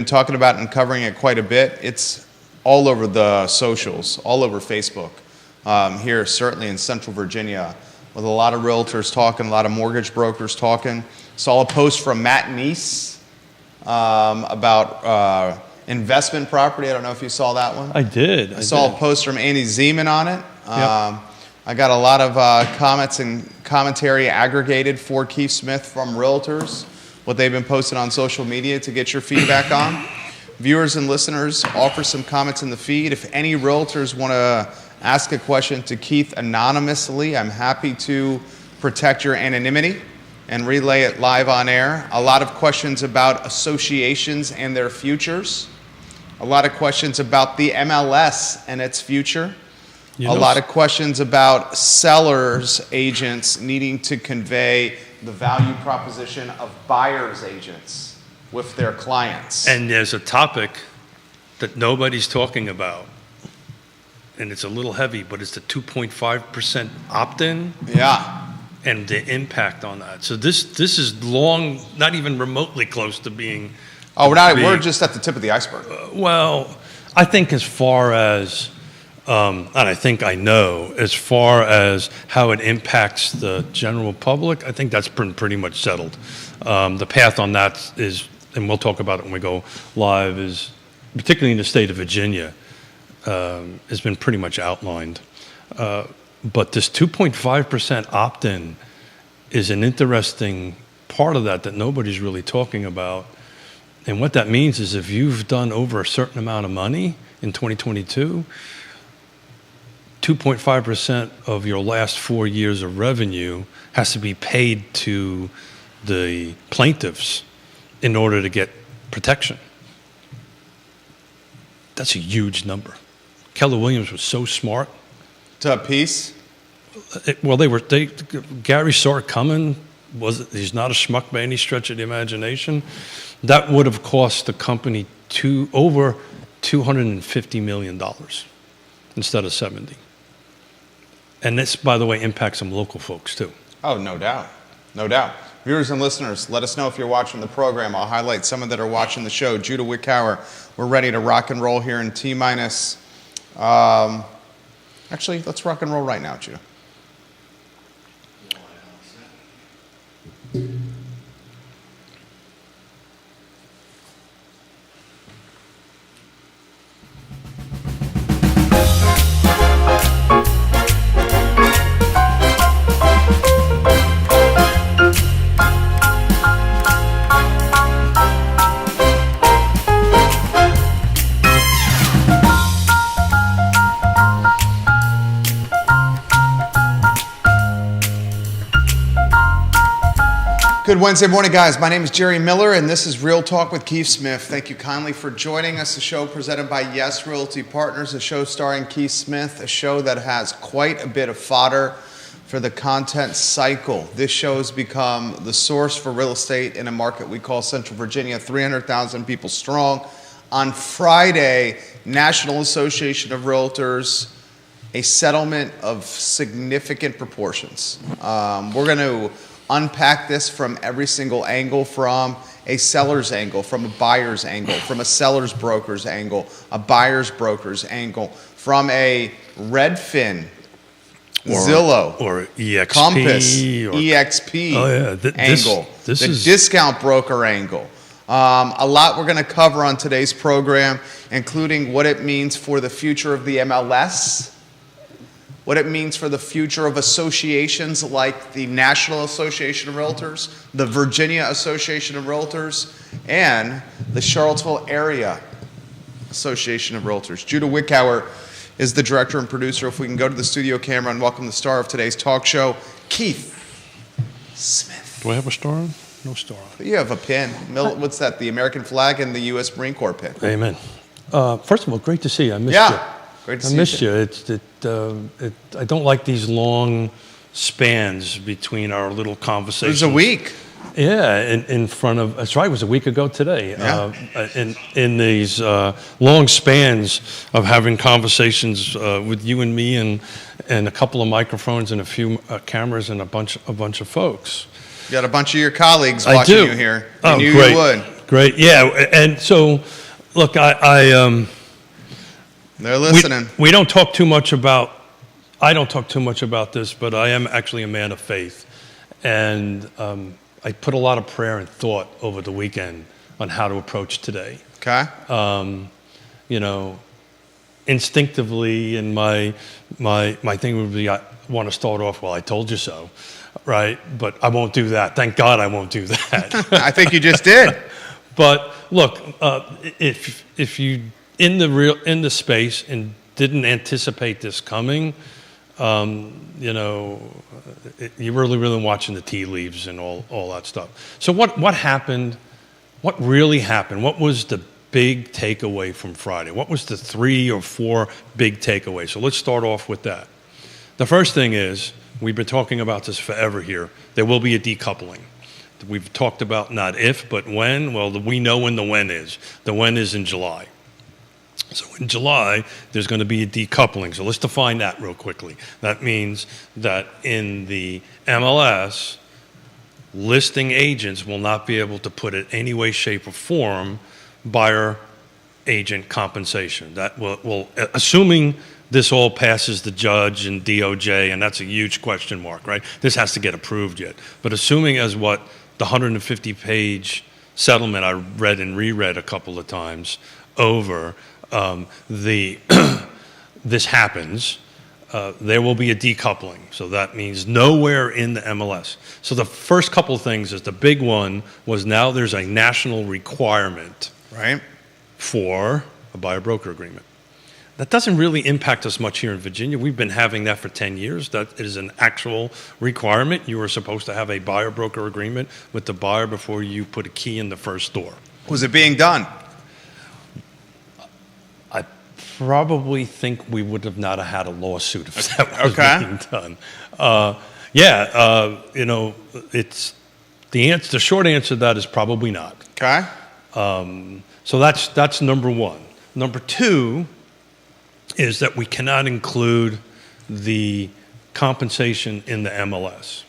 talking about and covering it quite a bit. It's all over the socials, all over Facebook. Here, certainly in Central Virginia, with a lot of realtors talking, a lot of mortgage brokers talking. Saw a post from Matt Neese about investment property. I don't know if you saw that one. I did. I saw a post from Andy Zeman on it. Yep. I got a lot of comments and commentary aggregated for Keith Smith from realtors, what they've been posting on social media to get your feedback on. Viewers and listeners, offer some comments in the feed. If any realtors want to ask a question to Keith anonymously, I'm happy to protect your anonymity and relay it live on air. A lot of questions about associations and their futures. A lot of questions about the MLS and its future. A lot of questions about sellers agents needing to convey the value proposition of buyers agents with their clients. And there's a topic that nobody's talking about, and it's a little heavy, but it's the 2.5% opt-in. Yeah. And the impact on that. So this is long, not even remotely close to being. Oh, we're just at the tip of the iceberg. Well, I think as far as, and I think I know, as far as how it impacts the general public, I think that's pretty much settled. The path on that is, and we'll talk about it when we go live, is particularly in the state of Virginia, has been pretty much outlined. But this 2.5% opt-in is an interesting part of that nobody's really talking about. And what that means is if you've done over a certain amount of money in 2022, 2.5% of your last 4 years of revenue has to be paid to the plaintiffs in order to get protection. That's a huge number. Keller Williams was so smart. To a piece? Well, Gary saw it coming. He's not a schmuck by any stretch of the imagination. That would have cost the company over $250 million instead of 70. And this, by the way, impacts some local folks too. Oh, no doubt. No doubt. Viewers and listeners, let us know if you're watching the program. I'll highlight some that are watching the show. Judah Wickower, we're ready to rock and roll here in T-minus. Actually, let's rock and roll right now, Judah. Good Wednesday morning, guys. My name is Jerry Miller, and this is Real Talk with Keith Smith. Thank you kindly for joining us. A show presented by Yes Realty Partners, a show starring Keith Smith, a show that has quite a bit of fodder for the content cycle. This show has become the source for real estate in a market we call Central Virginia, 300,000 people strong. On Friday, National Association of Realtors, a settlement of significant proportions. We're going to unpack this from every single angle, from a seller's angle, from a buyer's angle, from a seller's broker's angle, a buyer's broker's angle, from a Redfin, Zillow, or EXP, Compass, EXP angle, the discount broker angle. A lot we're going to cover on today's program, including what it means for the future of the MLS, what it means for the future of associations like the National Association of Realtors, the Virginia Association of Realtors, and the Charlottesville Area Association of Realtors. Judah Wickower is the director and producer. If we can go to the studio camera and welcome the star of today's talk show, Keith Smith. Do I have a star on? No star on. You have a pin. What's that? The American flag and the U.S. Marine Corps pin. Amen. First of all, great to see you. I missed you. Great to see you. I missed you. I don't like these long spans between our little conversations. It was a week. Yeah, in front of, that's right, it was a week ago today. Yeah. In these long spans of having conversations with you and me and a couple of microphones and a few cameras and a bunch of folks. You got a bunch of your colleagues watching you here. I knew great. you would. Great. Yeah. And so, look, They're listening. we don't talk too much about, I don't talk too much about this, but I am actually a man of faith. And I put a lot of prayer and thought over the weekend on how to approach today. Okay. You know, instinctively, and my thing would be, I want to start off, well, I told you so, right? But I won't do that. Thank God I won't do that. I think you just did. But look, if you in the space and didn't anticipate this coming, you know, you're really watching the tea leaves and all that stuff. So what happened? What really happened? What was the big takeaway from Friday? What was the 3 or 4 big takeaways? So let's start off with that. The first thing is, we've been talking about this forever here, there will be a decoupling. We've talked about not if, but when. Well, we know when the when is. The when is in July. So in July, there's going to be a decoupling. So let's define that real quickly. That means that in the MLS, listing agents will not be able to put in any way, shape, or form buyer agent compensation. That will assuming this all passes the judge and DOJ, and that's a huge question mark, right? This has to get approved yet. But assuming as what the 150-page settlement I read and reread a couple of times over, this happens, there will be a decoupling. So that means nowhere in the MLS. So the first couple of things is the big one was now there's a national requirement, Right. for a buyer-broker agreement. That doesn't really impact us much here in Virginia. We've been having that for 10 years. That is an actual requirement. You are supposed to have a buyer-broker agreement with the buyer before you put a key in the first door. Was it being done? I probably think we would have not have had a lawsuit if that was Okay. being done. You know, it's the short answer to that is probably not. Okay. So that's number one. Number two is that we cannot include the compensation in the MLS.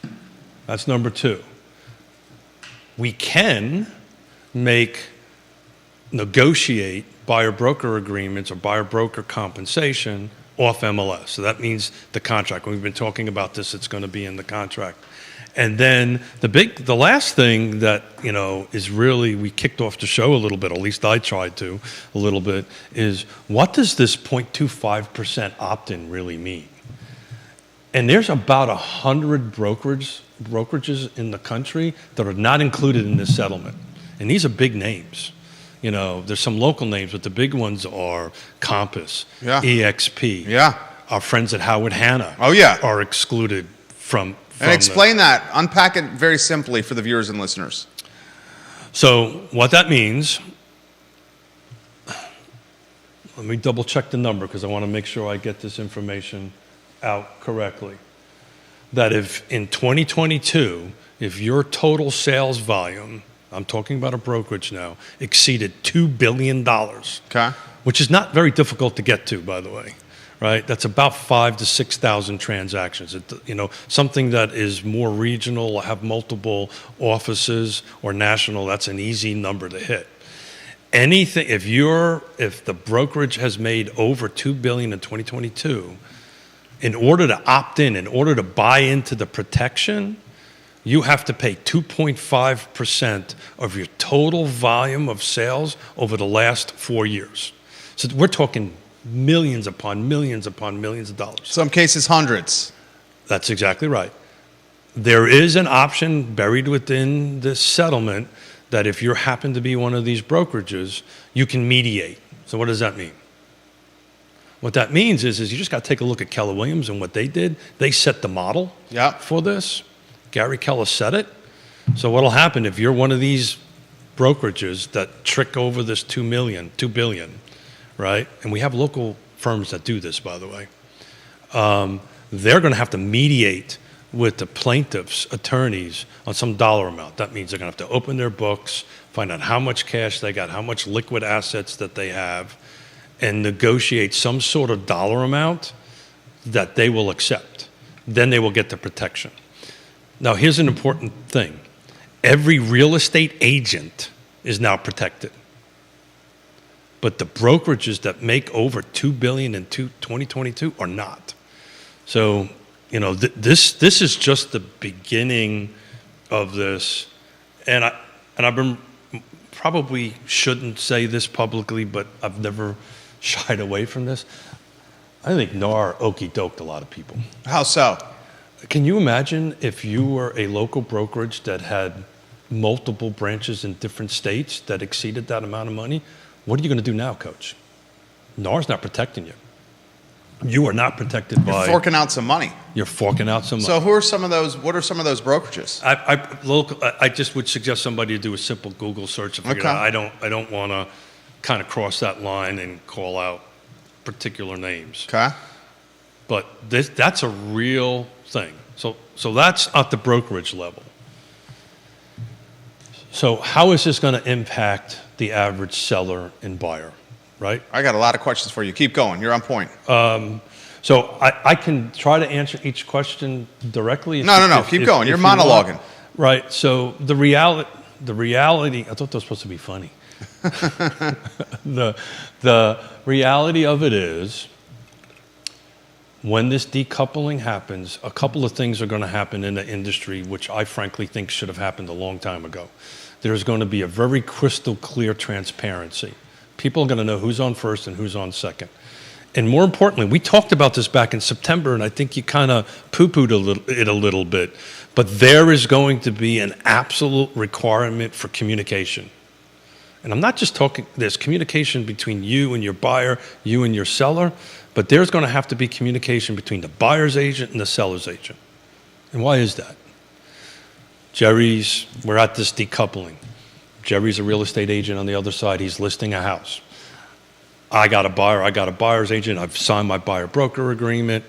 That's number two. We can negotiate buyer-broker agreements or buyer-broker compensation off MLS. So that means the contract. When we've been talking about this, it's going to be in the contract. And then the last thing that, you know, is really, we kicked off the show a little bit, at least I tried to a little bit, is what does this 0.25% opt-in really mean? And there's about 100 brokerages in the country that are not included in this settlement. And these are big names. You know, there's some local names, but the big ones are Compass, Yeah. EXP. Yeah. Our friends at Howard Hanna Oh, yeah. are excluded from And explain that. Unpack it very simply for the viewers and listeners. So what that means, let me double check the number because I want to make sure I get this information out correctly. That if in 2022, if your total sales volume, I'm talking about a brokerage now, exceeded $2 billion, Okay. which is not very difficult to get to, by the way, right? That's about 5,000 to 6,000 transactions. You know, something that is more regional, have multiple offices, or national, that's an easy number to hit. Anything, if the brokerage has made over $2 billion in 2022, in order to opt in order to buy into the protection, you have to pay 2.5% of your total volume of sales over the last 4 years. So we're talking millions upon millions upon millions of dollars. Some cases, hundreds. That's exactly right. There is an option buried within this settlement that if you happen to be one of these brokerages, you can mediate. So what does that mean? What that means is you just got to take a look at Keller Williams and what they did. They set the model for this. Gary Keller said it. So what'll happen if you're one of these brokerages that trick over this $2 billion, right? And we have local firms that do this, by the way. They're going to have to mediate with the plaintiff's attorneys on some dollar amount. That means they're going to have to open their books, find out how much cash they got, how much liquid assets that they have, and negotiate some sort of dollar amount that they will accept. Then they will get the protection. Now, here's an important thing. Every real estate agent is now protected. But the brokerages that make over $2 billion in 2022 are not. So, this is just the beginning of this. And I've been, probably shouldn't say this publicly, but I've never shied away from this. I think NAR okey-doked a lot of people. How so? Can you imagine if you were a local brokerage that had multiple branches in different states that exceeded that amount of money? What are you going to do now, Coach? NAR's not protecting you. You are not protected by... You're forking out some money. You're forking out some money. So what are some of those brokerages? I just would suggest somebody to do a simple Google search and figure it out. I don't want to kind of cross that line and call out particular names. Okay. But that's a real thing. So that's at the brokerage level. So how is this going to impact the average seller and buyer, right? I got a lot of questions for you. Keep going. You're on point. So I can try to answer each question directly. No. Keep going. You're monologuing. Right. So the reality, I thought that was supposed to be funny. The reality of it is, when this decoupling happens, a couple of things are going to happen in the industry, which I frankly think should have happened a long time ago. There's going to be a very crystal clear transparency. People are going to know who's on first and who's on second. And more importantly, we talked about this back in September, and I think you kind of poo-pooed it a little bit. But there is going to be an absolute requirement for communication. And I'm not just talking, there's communication between you and your buyer, you and your seller, but there's going to have to be communication between the buyer's agent and the seller's agent. And why is that? We're at this decoupling. Jerry's a real estate agent on the other side. He's listing a house. I got a buyer. I got a buyer's agent. I've signed my buyer broker agreement.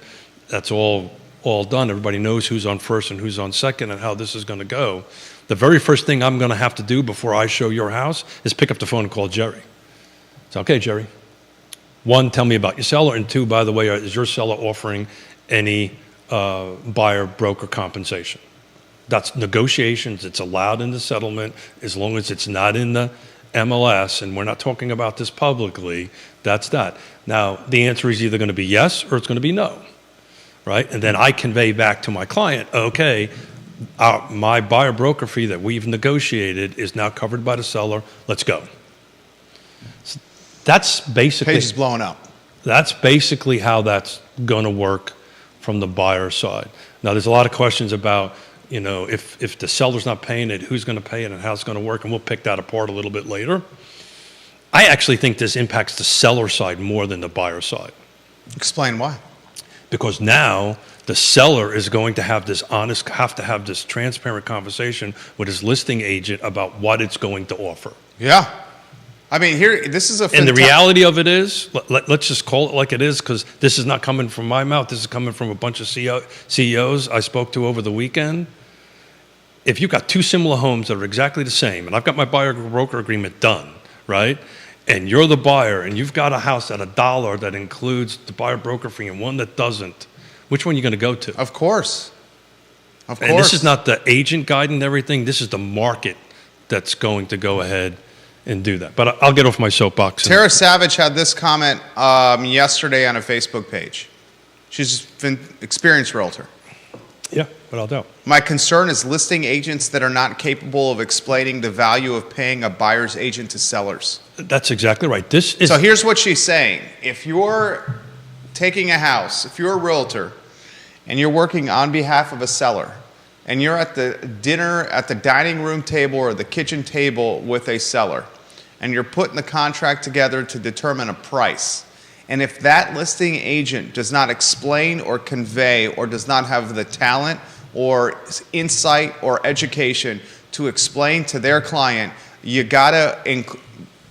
That's all done. Everybody knows who's on first and who's on second and how this is going to go. The very first thing I'm going to have to do before I show your house is pick up the phone and call Jerry. It's okay, Jerry. 1, tell me about your seller, and 2, by the way, is your seller offering any buyer broker compensation? That's negotiations. It's allowed in the settlement as long as it's not in the MLS, and we're not talking about this publicly. That's that. Now, the answer is either going to be yes or it's going to be no, right? And then I convey back to my client, okay, my buyer broker fee that we've negotiated is now covered by the seller. Let's go. So that's basically... Page is blowing up. That's basically how that's going to work from the buyer side. Now, there's a lot of questions about, if the seller's not paying it, who's going to pay it and how it's going to work, and we'll pick that apart a little bit later. I actually think this impacts the seller side more than the buyer side. Explain why. Because now the seller is going to have this transparent conversation with his listing agent about what it's going to offer. Yeah. I mean, this is and the reality of it is, let's just call it like it is, because this is not coming from my mouth. This is coming from a bunch of CEOs I spoke to over the weekend. If you've got 2 similar homes that are exactly the same, and I've got my buyer broker agreement done, right? And you're the buyer, and you've got a house at $1 that includes the buyer broker fee and one that doesn't, which one are you going to go to? Of course. Of course. And this is not the agent guiding everything. This is the market that's going to go ahead and do that. But I'll get off my soapbox. Tara Savage had this comment yesterday on a Facebook page. She's an experienced realtor. Yeah, without doubt. My concern is listing agents that are not capable of explaining the value of paying a buyer's agent to sellers. That's exactly right. So here's what she's saying. If you're taking a house, if you're a realtor, and you're working on behalf of a seller, and you're at the dining room table or the kitchen table with a seller, and you're putting the contract together to determine a price, and if that listing agent does not explain or convey or does not have the talent or insight or education to explain to their client,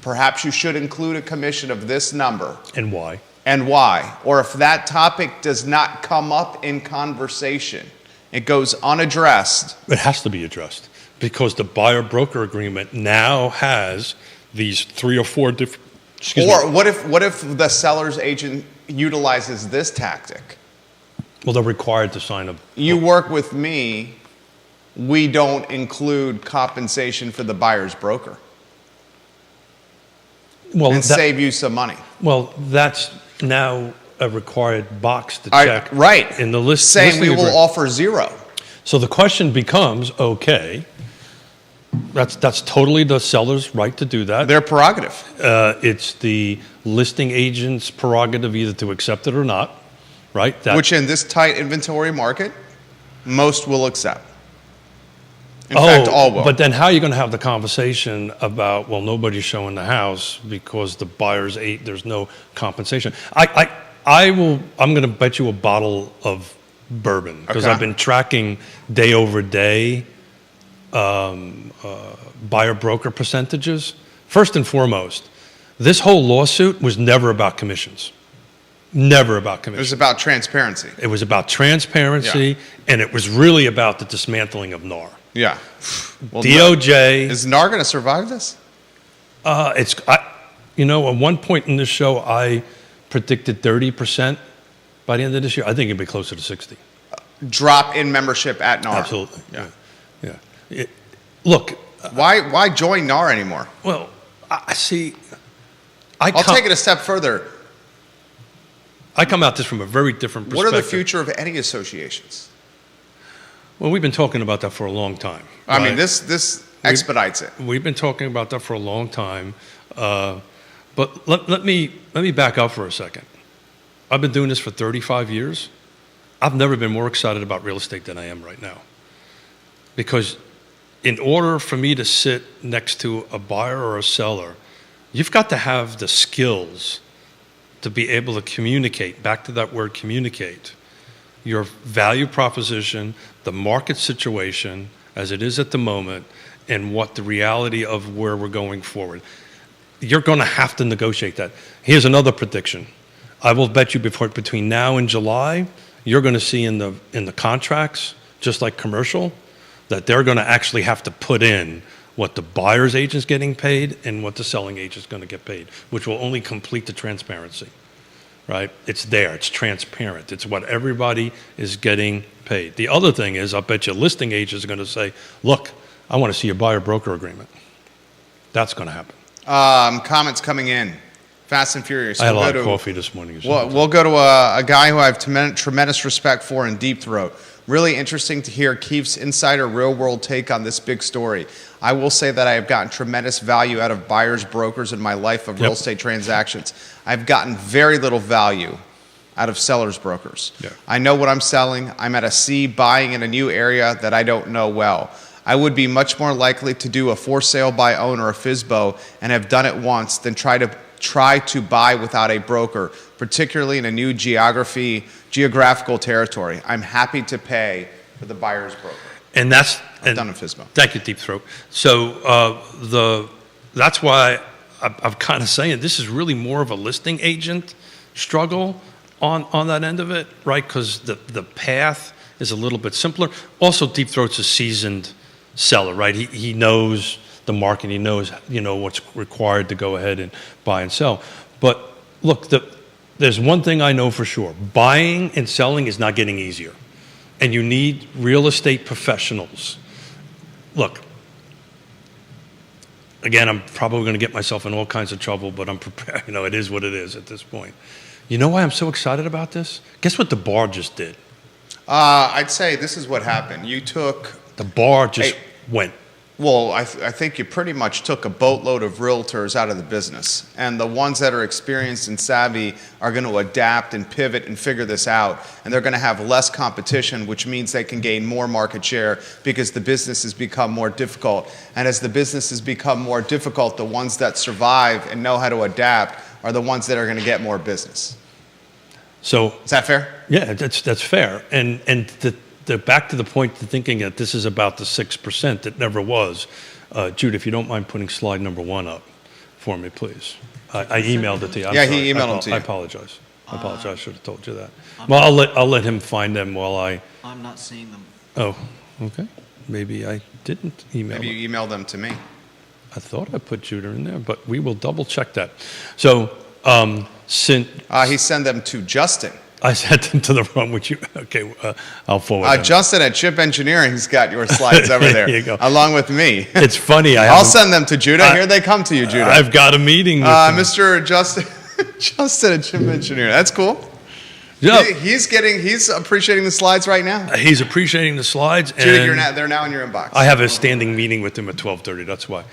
perhaps you should include a commission of this number. And why? And why? Or if that topic does not come up in conversation, it goes unaddressed. It has to be addressed because the buyer broker agreement now has these 3 or 4 different... What if the seller's agent utilizes this tactic? Well, they're required to sign a... You work with me, we don't include compensation for the buyer's broker. Well, and save you some money. well, that's now a required box to I- check. right. In the list. Saying we listing will agreement. offer zero. So the question becomes, okay, that's totally the seller's right to do that. Their prerogative. It's the listing agent's prerogative either to accept it or not, right? Which in this tight inventory market, most will accept. In fact, all will. But then how are you going to have the conversation about, well, nobody's showing the house because the buyer's there's no compensation. I'm going to bet you a bottle of bourbon because Okay. I've been tracking day over day buyer broker percentages. First and foremost, this whole lawsuit was never about commissions. Never about It commissions. was about transparency. It was about transparency, and it was really about the dismantling of NAR. Yeah. Well, DOJ. is NAR going to survive this? At one point in this show, I predicted 30% by the end of this year. I think it'd be closer to 60. Drop in membership at NAR. Absolutely. Yeah. Look, Why join NAR anymore? well, I see. I'll take it a step further. I come at this from a very different What perspective. are the future of any associations? Well, we've been talking about that for a long time. I mean, right? this expedites it. We've been talking about that for a long time. But let me back up for a second. I've been doing this for 35 years. I've never been more excited about real estate than I am right now. Because in order for me to sit next to a buyer or a seller, you've got to have the skills to be able to communicate, back to that word communicate, your value proposition, the market situation as it is at the moment, and what the reality of where we're going forward. You're going to have to negotiate that. Here's another prediction. I will bet you between now and July, you're going to see in the contracts, just like commercial, that they're going to actually have to put in what the buyer's agent's getting paid and what the selling agent's going to get paid, which will only complete the transparency, right? It's there. It's transparent. It's what everybody is getting paid. The other thing is, I'll bet you listing agents are going to say, look, I want to see a buyer-broker agreement. That's going to happen. Comments coming in. Fast and Furious. I had a lot of coffee this morning. We'll go to a guy who I have tremendous respect for in Deep Throat. Really interesting to hear Keith's insider real-world take on this big story. I will say that I have gotten tremendous value out of buyers, brokers in my life of real estate transactions. I've gotten very little value out of sellers, brokers. Yeah. I know what I'm selling. I'm at a C buying in a new area that I don't know well. I would be much more likely to do a for sale by own or a FSBO and have done it once than try to buy without a broker, particularly in a new geographical territory. I'm happy to pay for the buyer's broker. And that's I've done a FSBO. Thank you, Deep Throat. So that's why I'm kind of saying this is really more of a listing agent struggle on that end of it, right? Because the path is a little bit simpler. Also, Deep Throat's a seasoned seller, right? He knows the market. He knows what's required to go ahead and buy and sell. But look, there's one thing I know for sure: buying and selling is not getting easier, and you need real estate professionals. Look, again, I'm probably going to get myself in all kinds of trouble, but I'm prepared. It is what it is at this point. You know why I'm so excited about this? Guess what the bar just did? I'd say this is what happened. You took, The bar just went. well, I think you pretty much took a boatload of realtors out of the business. And the ones that are experienced and savvy are going to adapt and pivot and figure this out. And they're going to have less competition, which means they can gain more market share because the business has become more difficult. And as the business has become more difficult, the ones that survive and know how to adapt are the ones that are going to get more business. So Is that fair? yeah, that's fair. And the back to the point to thinking that this is about the 6%. It never was. Jude, if you don't mind putting slide number 1 up for me, please. I emailed it to you. I'm Yeah, sorry. he emailed them to you. I apologize. I should have told you that. Well, I'll let him find them while I. I'm not seeing them. Oh, okay. Maybe I didn't email Maybe them. you emailed them to me. I thought I put Judah in there, but we will double check that. So, since He sent them to Justin I sent them to the wrong, which you, okay, I'll forward them. Justin at Chip Engineering's got your slides over there, There you go. along with me. It's funny. I'll send them to Judah. Here they come to you, Judah. I've got a meeting with Mr. Justin, Justin at Chip Engineering. That's cool. Yeah. He's appreciating the slides right now. He's appreciating the slides. Judah, and they're now in your inbox. I have a standing meeting with him at 12:30. That's why.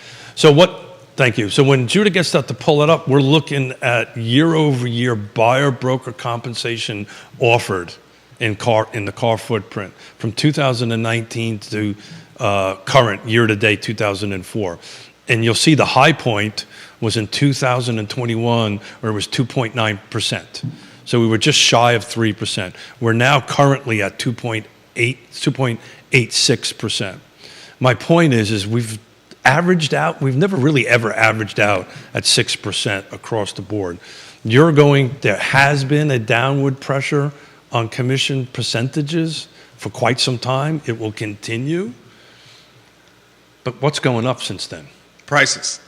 Thank you. So when Judah gets that to pull it up, we're looking at year-over-year buyer broker compensation offered in the car footprint from 2019 to current year-to-date 2004. And you'll see the high point was in 2021, where it was 2.9%. So we were just shy of 3%. We're now currently at 2.86%. My point is we've averaged out. We've never really ever averaged out at 6% across the board. There has been a downward pressure on commission percentages for quite some time. It will continue. But what's going up since then? Prices.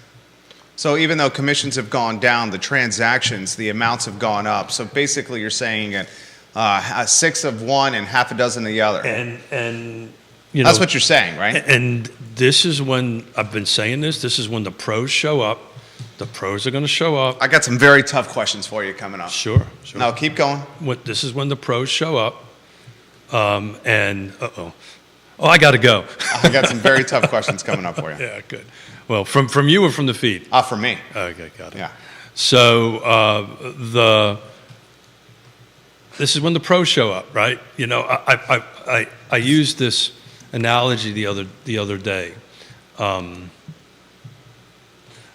So even though commissions have gone down, the transactions, the amounts have gone up. So basically you're saying 6 of one and half a dozen of the other. And that's what you're saying, right? And this is when, I've been saying this is when the pros show up. The pros are going to show up. I got some very tough questions for you coming up. Sure. No, keep going. This is when the pros show up. I got to go. I got some very tough questions coming up for you. Yeah, good. Well, from you or from the feed? From me. Okay, got it. Yeah. So this is when the pros show up, right? I used this analogy the other day.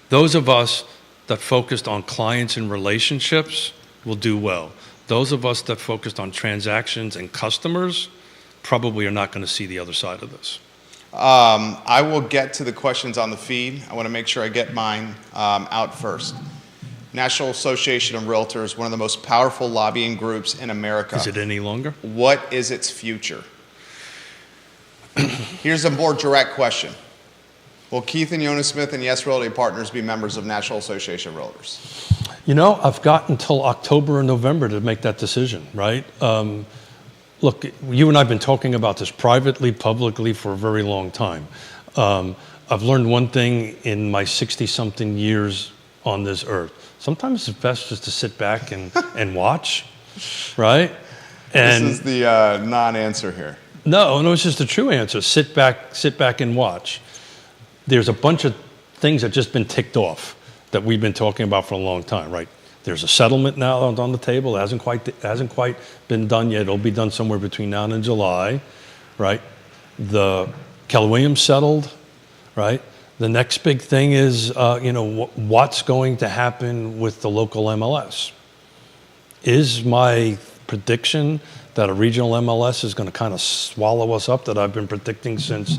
Those of us that focused on clients and relationships will do well. Those of us that focused on transactions and customers probably are not going to see the other side of this. I will get to the questions on the feed. I want to make sure I get mine out first. National Association of Realtors, one of the most powerful lobbying groups in America. Is it any longer? What is its future? Here's a more direct question. Will Keith and Jonas Smith and Yes Realty Partners be members of National Association of Realtors? I've got until October or November to make that decision, right? Look, you and I have been talking about this privately, publicly for a very long time. I've learned one thing in my 60-something years on this earth. Sometimes it's best just to sit back and watch, right? And this is the non-answer here. No, it's just the true answer. Sit back and watch. There's a bunch of things that just been ticked off that we've been talking about for a long time, right? There's a settlement now on the table. It hasn't quite been done yet. It'll be done somewhere between now and July, right? The Keller Williams settled, right? The next big thing is, what's going to happen with the local MLS? Is my prediction that a regional MLS is going to kind of swallow us up that I've been predicting since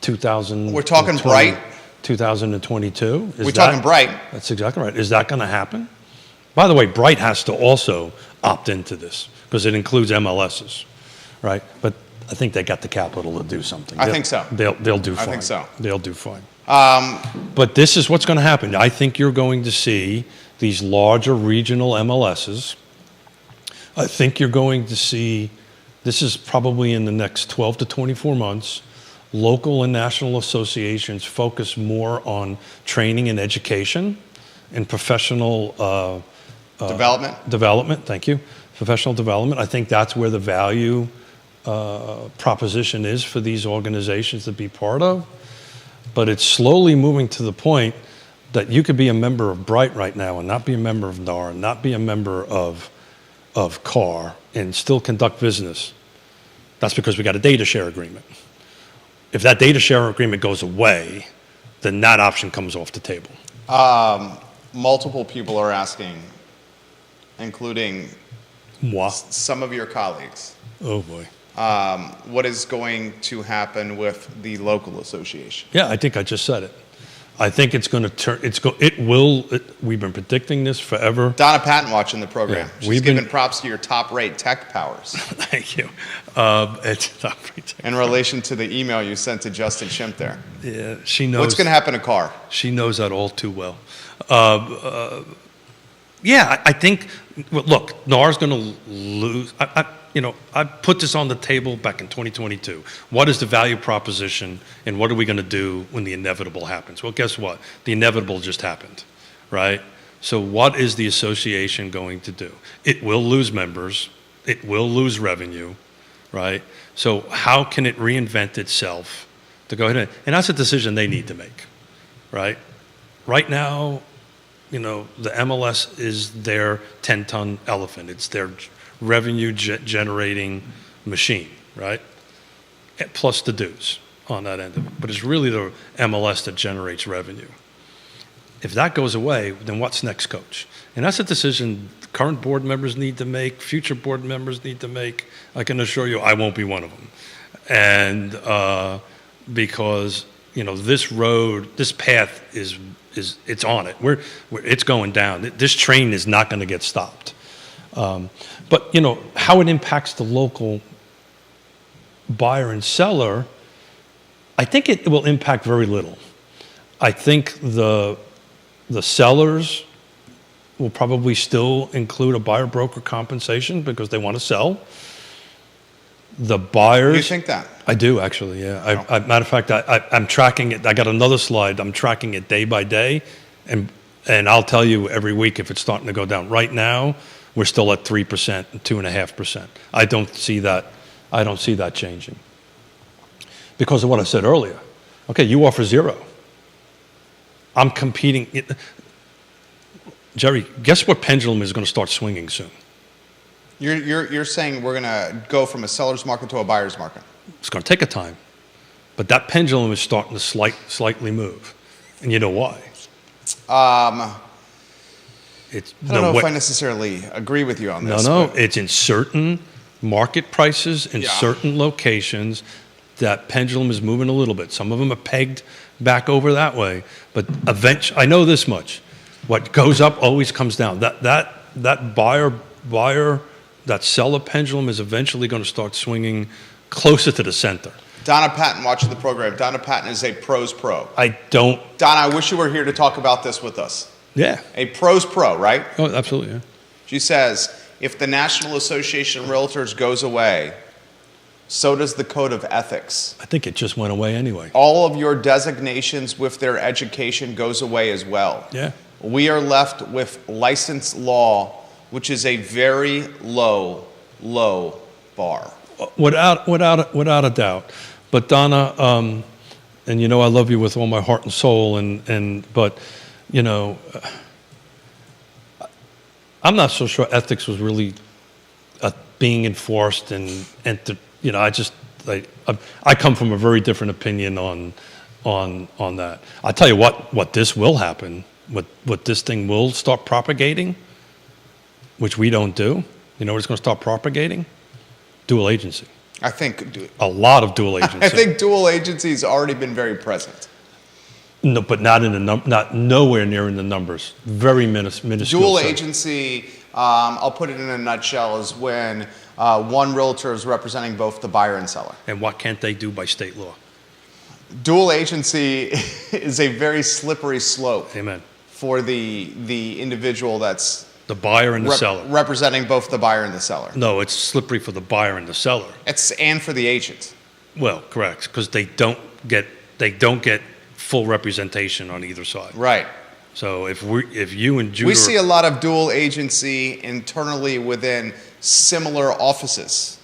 2000? We're talking Bright. 2022. We're talking Bright. That's exactly right. Is that going to happen? By the way, Bright has to also opt into this because it includes MLSs, right? But I think they got the capital to do something. I think so. They'll do fine. I think so. They'll do fine. But this is what's going to happen. I think you're going to see these larger regional MLSs. I think you're going to see, this is probably in the next 12 to 24 months, local and national associations focus more on training and education and professional development. Thank you. Professional development. I think that's where the value proposition is for these organizations to be part of. But it's slowly moving to the point that you could be a member of Bright right now and not be a member of NAR, and not be a member of CAR, and still conduct business. That's because we got a data share agreement. If that data share agreement goes away, then that option comes off the table. Multiple people are asking, including Moi. some of your colleagues, Oh boy. what is going to happen with the local association? Yeah, I think I just said it. I think it's going to turn. We've been predicting this forever. Donna Patton watching the program. Yeah, She's we've giving been- props to your top-rate tech powers Thank you. It's not in relation to the email you sent to Justin Schimpf there. Yeah, she knows. What's going to happen to CAR? She knows that all too well. Yeah, I think, well, look, NAR's going to lose. I put this on the table back in 2022. What is the value proposition, and what are we going to do when the inevitable happens? Well, guess what? The inevitable just happened, right? So what is the association going to do? It will lose members. It will lose revenue, right? So how can it reinvent itself to go ahead and that's a decision they need to make, right? Right now, the MLS is their 10-ton elephant. It's their revenue generating machine, right? Plus the dues on that end of it. But it's really the MLS that generates revenue. If that goes away, then what's next, coach? And that's a decision current board members need to make, future board members need to make. I can assure you I won't be one of them. And because, this road, this path it's on it. It's going down. This train is not going to get stopped. But, how it impacts the local buyer and seller, I think it will impact very little. I think the sellers will probably still include a buyer broker compensation because they want to sell. The buyers. You think that? I do, actually, yeah. Matter of fact, I'm tracking it. I got another slide. I'm tracking it day by day, and I'll tell you every week if it's starting to go down. Right now, we're still at 3% and 2.5%. I don't see that changing because of what I said earlier. Okay, you offer zero. I'm competing. Jerry, guess what pendulum is going to start swinging soon? You're saying we're going to go from a seller's market to a buyer's market? It's going to take a time, but that pendulum is starting to slightly move, and you know why? I don't know if I necessarily agree with you on this. No, it's in certain market prices in Yeah. certain locations that pendulum is moving a little bit. Some of them are pegged back over that way, but eventually, I know this much: what goes up always comes down. That buyer, that seller pendulum is eventually going to start swinging closer to the center. Donna Patton watching the program. Donna Patton is a pros pro. Donna, I wish you were here to talk about this with us. Yeah. A pros pro, right? Oh, absolutely, yeah. She says, if the National Association of Realtors goes away, so does the Code of Ethics. I think it just went away anyway. All of your designations with their education goes away as well. Yeah. We are left with license law, which is a very low bar. Without a doubt. But Donna, and I love you with all my heart and soul, but I'm not so sure ethics was really being enforced, I come from a very different opinion on that. I tell you what this will happen, what this thing will start propagating, which we don't do. You know what it's going to start propagating? Dual agency. I think a lot of dual agency. I think dual agency has already been very present. No, but not nowhere near in the numbers. Very minuscule. Dual agency, I'll put it in a nutshell, is when one realtor is representing both the buyer and seller. And what can't they do by state law? Dual agency is a very slippery slope. Amen. For the individual that's the buyer and the seller. Representing both the buyer and the seller. No, it's slippery for the buyer and the seller. And for the agent. Well, correct, because they don't get full representation on either side. Right. So if you and Judah, we see a lot of dual agency internally within similar offices.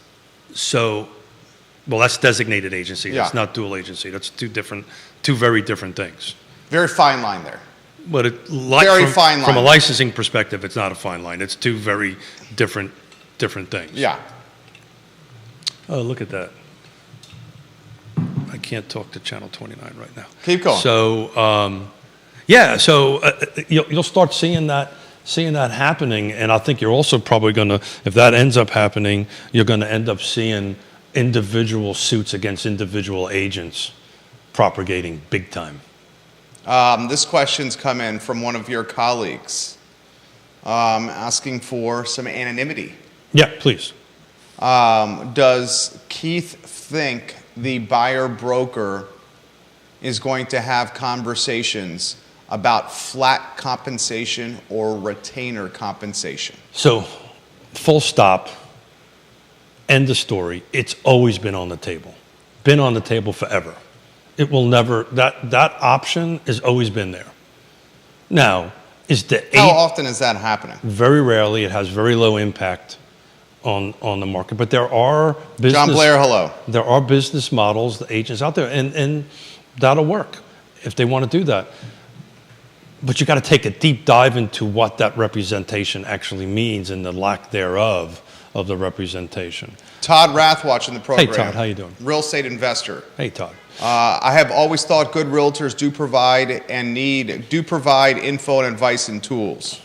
So, well, that's designated agency. Yeah. That's not dual agency. That's two very different things. Very fine line there. But fine line. From a licensing perspective, it's not a fine line. It's two very different things. Yeah. Oh, look at that. I can't talk to Channel 29 right now. Keep going. So, you'll start seeing that happening, and I think you're also probably going to, if that ends up happening, you're going to end up seeing individual suits against individual agents propagating big time. This question's come in from one of your colleagues asking for some anonymity. Yeah, please. Does Keith think the buyer broker is going to have conversations about flat compensation or retainer compensation? So, full stop, end of story. It's always been on the table. Been on the table forever. It will never, that option has always been there. Now, is the How often is that happening? very rarely, it has very low impact on the market, but there are business. John Blair, hello. There are business models, the agents out there, and that'll work if they want to do that. But you got to take a deep dive into what that representation actually means and the lack thereof of the representation. Todd Rath watching the program. Hey, Todd, how you doing? Real estate investor. Hey, Todd. I have always thought good realtors do provide info and advice and tools.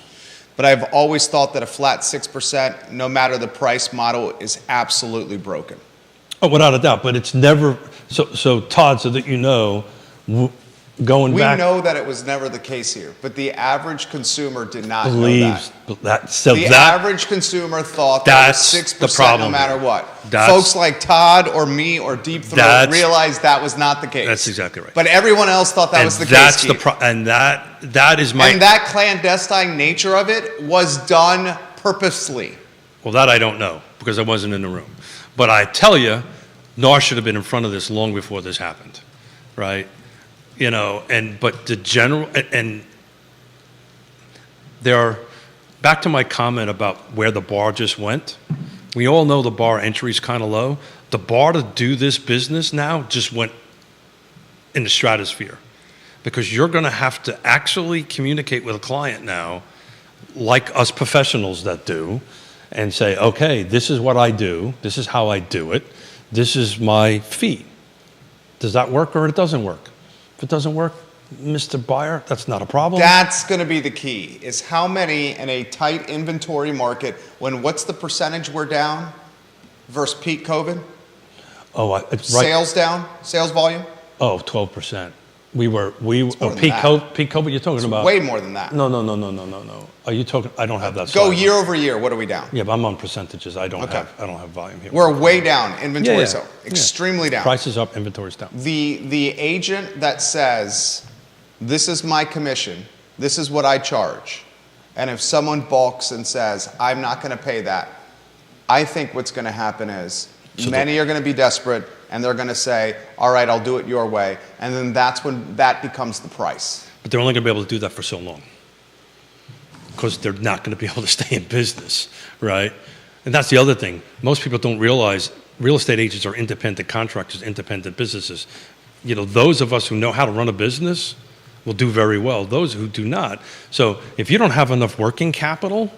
But I've always thought that a flat 6%, no matter the price model, is absolutely broken. Oh, without a doubt, but it's never, so Todd, so that you know, going We back. know that it was never the case here, but the average consumer did not know Believes that. that. So The that, average consumer thought that it was that's 6% the problem no matter here. what. That's- Folks like Todd or me or Deep Throat That's- realized that was not the case. That's exactly right. But everyone else thought that and was the that's case. the and that is my. And that clandestine nature of it was done purposely. Well, that I don't know because I wasn't in the room. But I tell you, NAR should have been in front of this long before this happened, right? You know, but the general, and there are, back to my comment about where the bar just went. We all know the bar entry is kind of low. The bar to do this business now just went in the stratosphere because you're going to have to actually communicate with a client now, like us professionals that do, and say, okay, this is what I do. This is how I do it. This is my fee. Does that work or it doesn't work? If it doesn't work, Mr. Buyer, that's not a problem. That's going to be the key, is how many in a tight inventory market, what's the percentage we're down versus peak COVID? Oh, it's right. Sales down? Sales volume? Oh, 12%. We more than peak that. COVID you're talking about? Way more than that. No. Are you talking, I don't have that. Go slide. year over year, what are we down? Yeah, but I'm on percentages. I don't Okay. have volume here. We're way down. Inventory Yeah. so extremely down. Prices up, inventory's down. The agent that says, this is my commission, this is what I charge, and if someone balks and says, I'm not going to pay that, I think what's going to happen is many are going to be desperate and they're going to say, all right, I'll do it your way, and then that's when that becomes the price. But they're only going to be able to do that for so long because they're not going to be able to stay in business, right? And that's the other thing. Most people don't realize real estate agents are independent contractors, independent businesses. You know, those of us who know how to run a business will do very well. Those who do not. So if you don't have enough working capital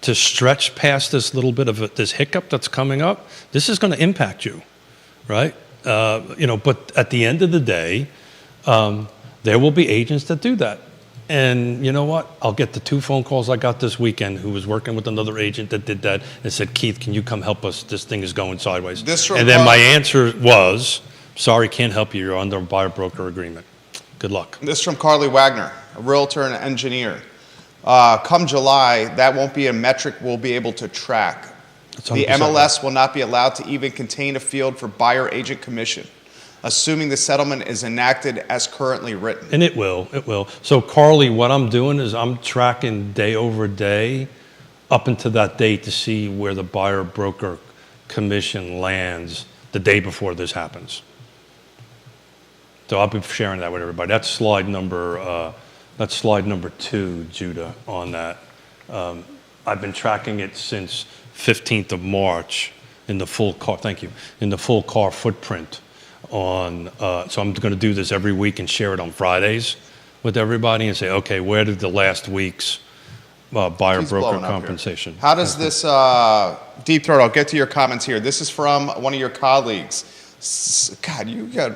to stretch past this little bit of this hiccup that's coming up, this is going to impact you, right? You know, but at the end of the day, there will be agents that do that. And you know what? I'll get the 2 phone calls I got this weekend who was working with another agent that did that and said, Keith, can you come help us? This thing is going sideways. And then my answer was, sorry, can't help you. You're under a buyer-broker agreement. Good luck. This is from Carly Wagner, a realtor and engineer. Come July, that won't be a metric we'll be able to track. The MLS will not be allowed to even contain a field for buyer-agent commission, assuming the settlement is enacted as currently written. And it will. So, Carly, what I'm doing is I'm tracking day over day up into that date to see where the buyer-broker commission lands the day before this happens. So I'll be sharing that with everybody. That's slide number 2, Judah, on that. I've been tracking it since 15th of March in the full car. Thank you. In the full car footprint. So I'm going to do this every week and share it on Fridays with everybody and say, okay, where did the last week's buyer broker compensation? How does this Deep Throat? I'll get to your comments here. This is from one of your colleagues. God, you got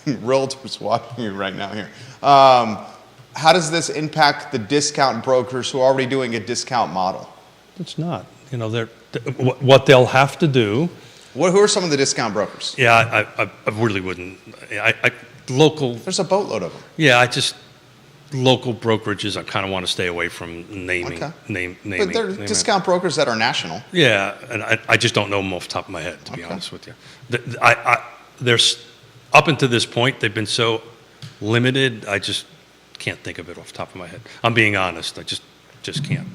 realtors watching you right now here. How does this impact the discount brokers who are already doing a discount model? It's not. You know, what they'll have to do. Who are some of the discount brokers? Yeah, I really wouldn't. Local. There's a boatload of them. Yeah, local brokerages. I kind of want to stay away from naming. Okay. Naming. But they're discount brokers that are national. Yeah, and I just don't know them off the top of my head, to be honest with you. There's up until this point, they've been so limited. can't think of it off the top of my head. I'm being honest. I just can't.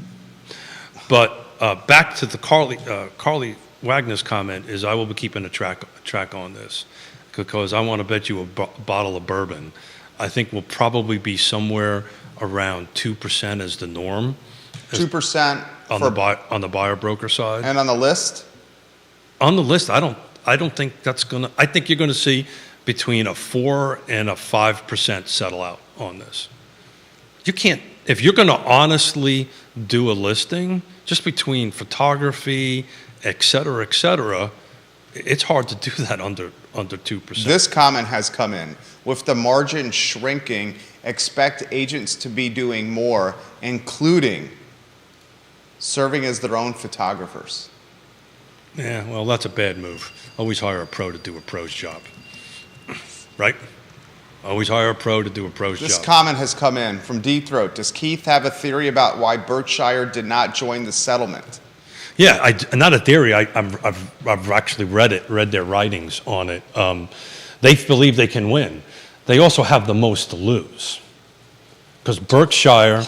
But back to the Carly Wagner's comment is I will be keeping a track on this because I want to bet you a bottle of bourbon. I think we'll probably be somewhere around 2% as the norm. 2% on the buyer broker side. And on the list? On the list, I don't think that's gonna. I think you're going to see between a 4 and a 5% settle out on this. You can't, if you're going to honestly do a listing just between photography, et cetera, it's hard to do that under 2%. This comment has come in. With the margin shrinking, expect agents to be doing more, including serving as their own photographers. Yeah, well, that's a bad move. Always hire a pro to do a pro's job. Right? Always hire a pro to do a pro's job. This comment has come in from Deep Throat. Does Keith have a theory about why Berkshire did not join the settlement? Yeah, not a theory. I've actually read their writings on it. They believe they can win. They also have the most to lose. Because Berkshire,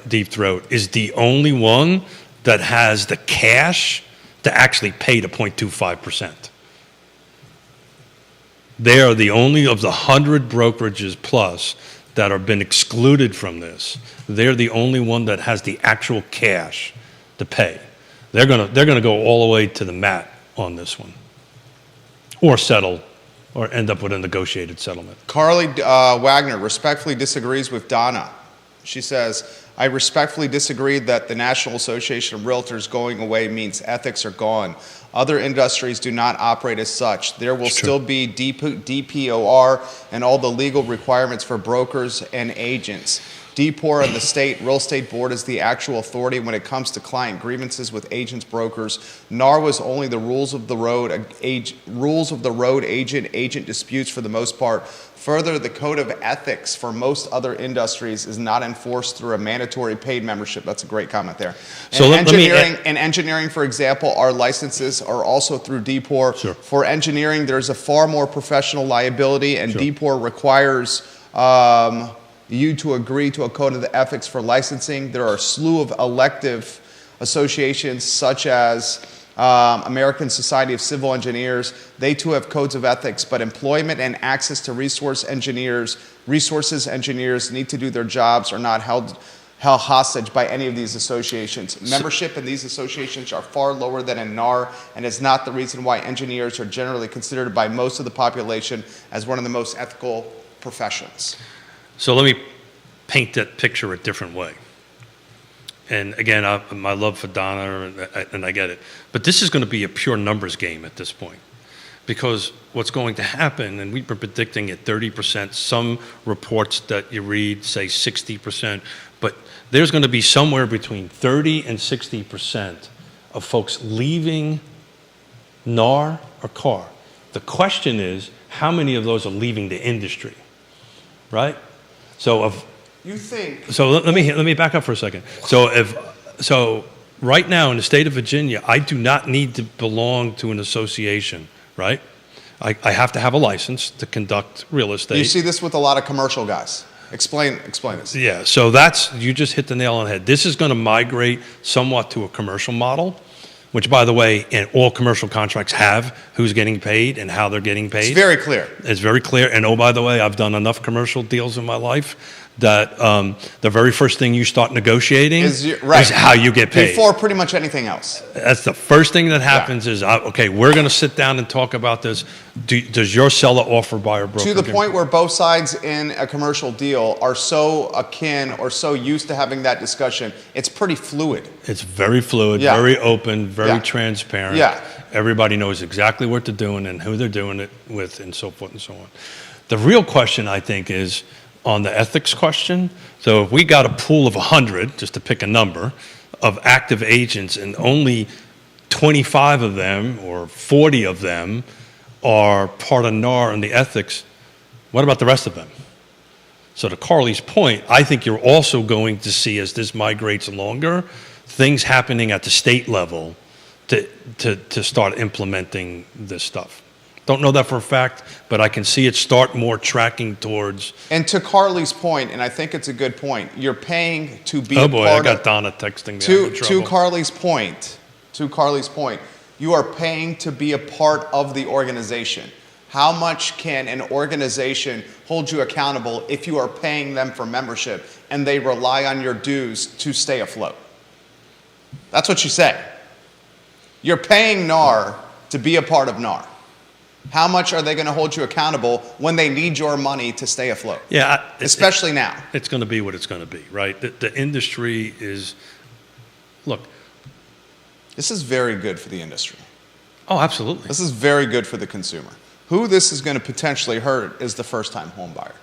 Deep Throat, is the only one that has the cash to actually pay the 0.25%. They are the only of the 100 brokerages plus that have been excluded from this. They're the only one that has the actual cash to pay. They're gonna go all the way to the mat on this one, or settle, or end up with a negotiated settlement. Carly Wagner respectfully disagrees with Donna. She says, I respectfully disagree that the National Association of Realtors going away means ethics are gone. Other industries do not operate as such. There will still be DPOR and all the legal requirements for brokers and agents. DPOR and the state real estate board is the actual authority when it comes to client grievances with agents, brokers. NAR was only the rules of the road agent disputes for the most part. Further, the code of ethics for most other industries is not enforced through a mandatory paid membership. That's a great comment there. So in engineering, for example, our licenses are also through DPOR. Sure. For engineering, there's a far more professional liability, and Sure. DPOR requires you to agree to a code of ethics for licensing. There are a slew of elective associations such as American Society of Civil Engineers. They too have codes of ethics, but employment and access to resources engineers need to do their jobs are not held hostage by any of these associations. Membership in these associations are far lower than in NAR, and is not the reason why engineers are generally considered by most of the population as one of the most ethical professions. So let me paint that picture a different way. And again, my love for Donna, and I get it. But this is going to be a pure numbers game at this point. Because what's going to happen, and we've been predicting at 30%, some reports that you read say 60%, but there's going to be somewhere between 30 and 60% of folks leaving NAR or CAR. The question is, how many of those are leaving the industry, right? So let me back up for a second. So right now in the state of Virginia, I do not need to belong to an association, right? I have to have a license to conduct real estate. You see this with a lot of commercial guys. Explain this. Yeah, so you just hit the nail on the head. This is going to migrate somewhat to a commercial model, which, by the way, in all commercial contracts have who's getting paid and how they're getting paid. It's very clear. It's very clear. And oh, by the way, I've done enough commercial deals in my life that the very first thing you start negotiating is how you get paid. Before pretty much anything else. That's the first thing that happens is, okay, we're going to sit down and talk about this. Does your seller offer buyer broker? To the point where both sides in a commercial deal are so akin or so used to having that discussion, it's pretty fluid. It's very fluid, very open, very transparent. Yeah. Everybody knows exactly what they're doing and who they're doing it with and so forth and so on. The real question, I think, is on the ethics question. So if we got a pool of 100, just to pick a number, of active agents and only 25 of them or 40 of them are part of NAR and the ethics, what about the rest of them? So to Carly's point, I think you're also going to see, as this migrates longer, things happening at the state level to start implementing this stuff. Don't know that for a fact, but I can see it start more tracking towards. And to Carly's point, and I think it's a good point, you're paying to be Oh a boy, I part got of. Donna texting me. I'm To in trouble. Carly's point, you are paying to be a part of the organization. How much can an organization hold you accountable if you are paying them for membership and they rely on your dues to stay afloat? That's what you say. You're paying NAR to be a part of NAR. How much are they going to hold you accountable when they need your money to stay afloat? Yeah, Especially now. it's going to be what it's going to be, right? The industry is, look. This is very good for the industry. Oh, absolutely. This is very good for the consumer. Who this is going to potentially hurt is the first-time home buyer.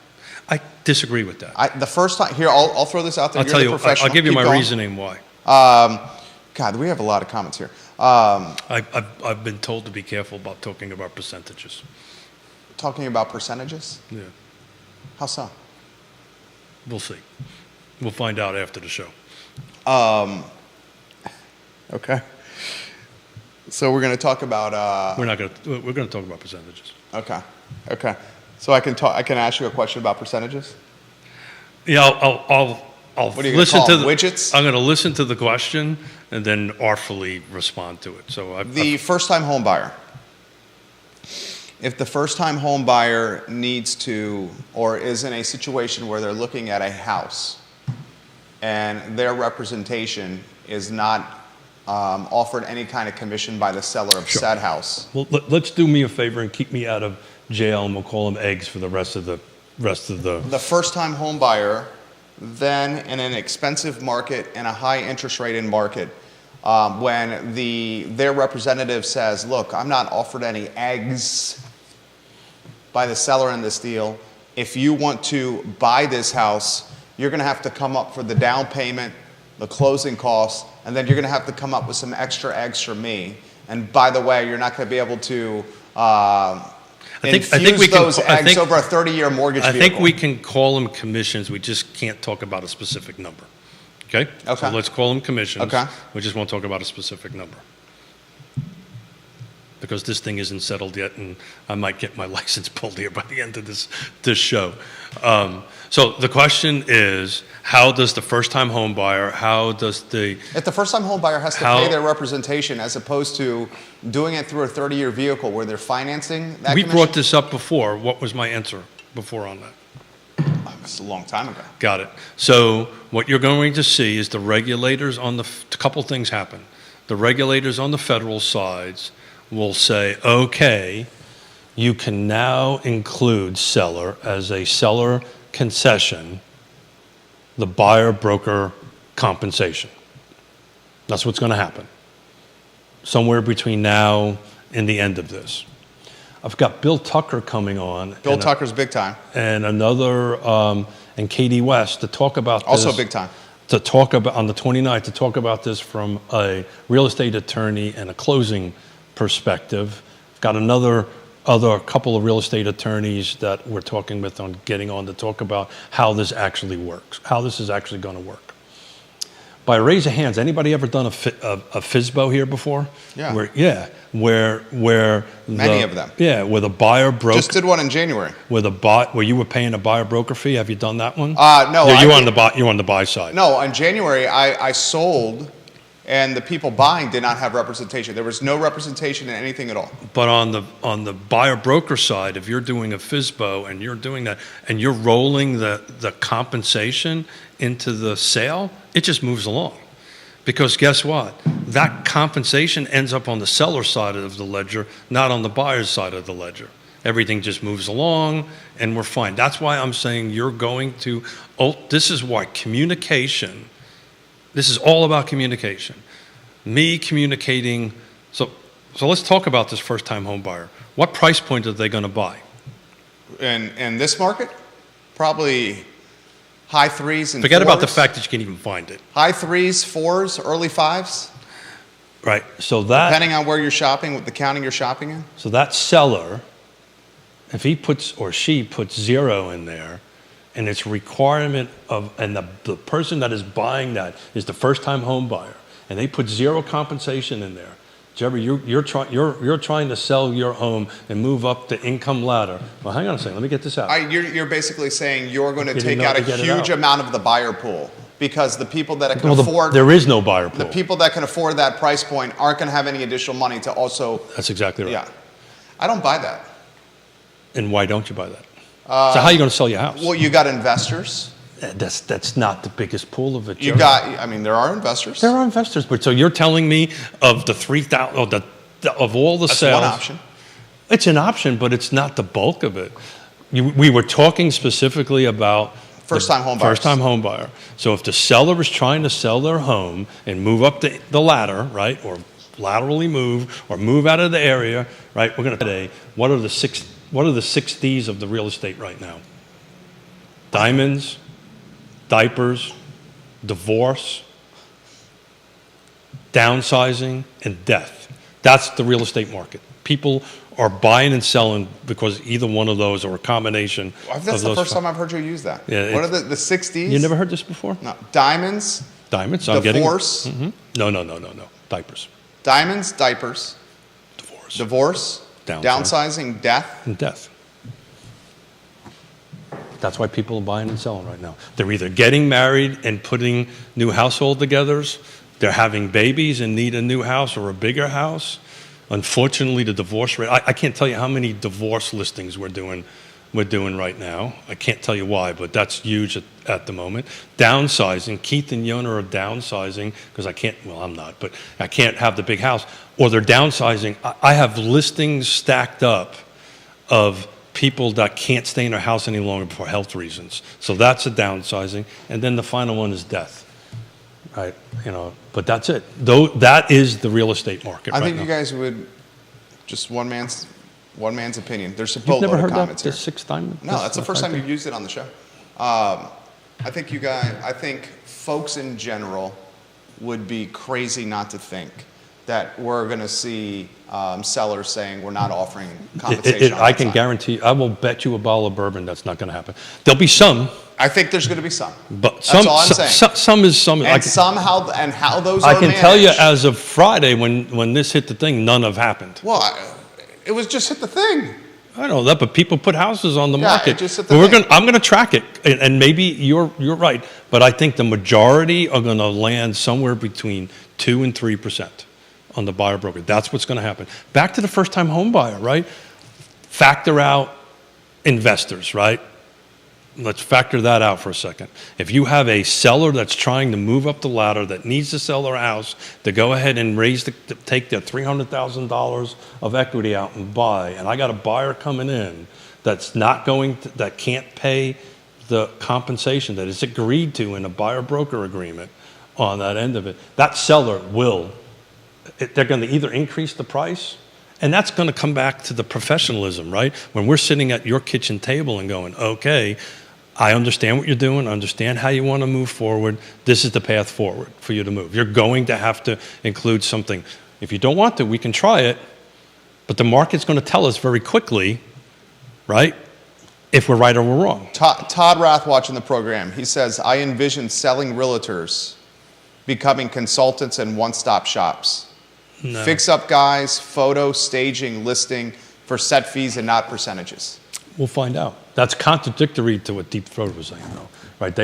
I disagree with that. The first time, here, I'll throw this out there. I'll You're tell the you. professional. I'll give you Keep my going. reasoning why. God, we have a lot of comments here. I've been told to be careful about talking about percentages. Talking about percentages? Yeah, How so? we'll see. We'll find out after the show. Okay. So we're going to talk about. We're going to talk about percentages. Okay. So I can ask you a question about percentages? Yeah, I'll What are you listen gonna to call them, widgets? I'm going to listen to the question and then artfully respond to it. So The first-time home buyer. If the first-time home buyer needs to, or is in a situation where they're looking at a house and their representation is not offered any kind of commission by the seller of said house. well, let's do me a favor and keep me out of jail, and we'll call them eggs for the rest of the. The first-time home buyer, then in an expensive market and a high interest rate in market, when their representative says, look, I'm not offered any eggs by the seller in this deal. If you want to buy this house, you're going to have to come up for the down payment, the closing costs, and then you're going to have to come up with some extra eggs for me. And by the way, you're not going to be able to infuse those eggs over a 30-year mortgage vehicle. I think we can call them commissions. We just can't talk about a specific number. Okay? Okay. So let's call them commissions. Okay. We just won't talk about a specific number. Because this thing isn't settled yet, and I might get my license pulled here by the end of this show. So the question is, how does the first-time home buyer, If the first-time home buyer has to pay their representation as opposed to doing it through a 30-year vehicle where they're financing that we commission? brought this up before. What was my answer before on that? It's a long time ago. Got it. So what you're going to see is the regulators a couple things happen. The regulators on the federal sides will say, okay, you can now include seller as a seller concession, the buyer broker compensation. That's what's going to happen. Somewhere between now and the end of this. I've got Bill Tucker coming on. Bill Tucker's big time. And another, and Katie West to talk about this. Also big time. To talk about, on the 29th, to talk about this from a real estate attorney and a closing perspective. Got other couple of real estate attorneys that we're talking with on getting on to talk about how this actually works, how this is actually going to work. By a raise of hands, anybody ever done a FSBO here before? Yeah. Where many of them. Yeah, where the buyer broker. Just did one in January. Where you were paying a buyer broker fee. Have you done that one? No. You're on the buy side. No, in January I sold, and the people buying did not have representation. There was no representation in anything at all. But on the buyer broker side, if you're doing a FSBO and you're doing that and you're rolling the compensation into the sale, it just moves along. Because guess what? That compensation ends up on the seller side of the ledger, not on the buyer's side of the ledger. Everything just moves along and we're fine. That's why I'm saying this is why communication, this is all about communication. Me communicating. So let's talk about this first-time home buyer. What price point are they going to buy? In this market, probably high threes and Forget fours. about the fact that you can't even find it. High threes, fours, early fives. Right. So that, depending on where you're shopping, what the county you're shopping in. So that seller, if he puts or she puts zero in there, and it's requirement of, and the person that is buying that is the first-time home buyer, and they put zero compensation in there, Jerry, you're trying to sell your home and move up the income ladder. Well, hang on a second. Let me get this out. You're basically saying you're going to Getting take out a to get it huge out. amount of the buyer pool because the people that can Well, afford there is no buyer pool. the people that can afford that price point aren't going to have any additional money to also. That's exactly right. Yeah, I don't buy that. And why don't you buy that? So how are you going to sell your house? Well, you got investors. That's not the biggest pool of it. You Jerry. got. I mean, there are investors. There are investors, but so you're telling me of the 3,000 of all the That's sales. one option. It's an option, but it's not the bulk of it. We were talking specifically about First-time home buyers. First-time home buyer. So if the seller is trying to sell their home and move up the ladder, right, or laterally move or move out of the area, right? We're going to today. What are the six D's of the real estate right now? Diamonds, diapers, divorce, downsizing, and death. That's the real estate market. People are buying and selling because either one of those or a combination That's of the those. first time I've heard you use that. Yeah, What are the 6 Ds? You never heard this before? No. Diamonds, Diamonds. I'm getting. divorce, No. Diapers, diamonds, diapers, divorce, Downsizing. downsizing, death. and death. That's why people are buying and selling right now. They're either getting married and putting new household togethers, they're having babies and need a new house or a bigger house. Unfortunately, the divorce rate, I can't tell you how many divorce listings we're doing right now. I can't tell you why, but that's huge at the moment. Downsizing, Keith and Yona are downsizing because I'm not, but I can't have the big house. Or they're downsizing. I have listings stacked up of people that can't stay in their house any longer for health reasons. So that's a downsizing. And then the final one is death. Right, but that's it. Though that is the real estate market. I right think now. you guys would just one man's opinion. There's a You've never boatload heard of that comments the here. sixth time? No, that's the first time you've used it on the show. I think folks in general would be crazy not to think that we're going to see sellers saying we're not offering compensation. I can guarantee. I will bet you a bottle of bourbon that's not going to happen. There'll be some, I think there's going to be some. but That's some. all I'm saying. Some is some. And somehow, and how those I are can managed. tell you, as of Friday, when this hit the thing, none have happened. Well, it was just hit the thing. I know that, but people put houses on the Yeah, market. it just hit the But thing. I'm going to track it, and maybe you're right, but I think the majority are going to land somewhere between 2% and 3% on the buyer broker. That's what's going to happen. Back to the first-time home buyer, right? Factor out investors, right? Let's factor that out for a second. If you have a seller that's trying to move up the ladder that needs to sell their house to go ahead and take their $300,000 of equity out and buy, and I got a buyer coming in that can't pay the compensation that is agreed to in a buyer broker agreement on that end of it, that seller they're going to either increase the price. And that's going to come back to the professionalism, right? When we're sitting at your kitchen table and going, okay, I understand what you're doing. I understand how you want to move forward. This is the path forward for you to move. You're going to have to include something. If you don't want to, we can try it. But the market's going to tell us very quickly, right, if we're right or we're wrong. Todd Rath watching the program, he says, I envision selling realtors becoming consultants and one-stop shops. No. Fix-up guys, photo, staging, listing for set fees and not percentages. We'll find out. That's contradictory to what Deep Throat was saying, though, right?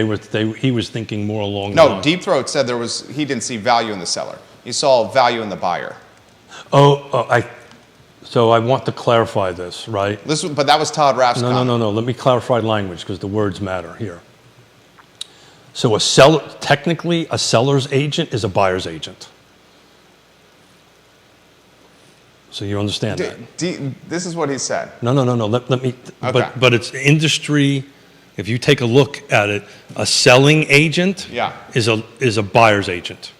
He was thinking more along the No, lines. Deep Throat said he didn't see value in the seller. He saw value in the buyer. So I want to clarify this, right? But that was Todd Rath's comment. No. Let me clarify language because the words matter here. So technically, a seller's agent is a buyer's agent. So you understand that? This is what he said. No. Let me. Okay. But it's industry. If you take a look at it, a selling agent is a buyer's agent.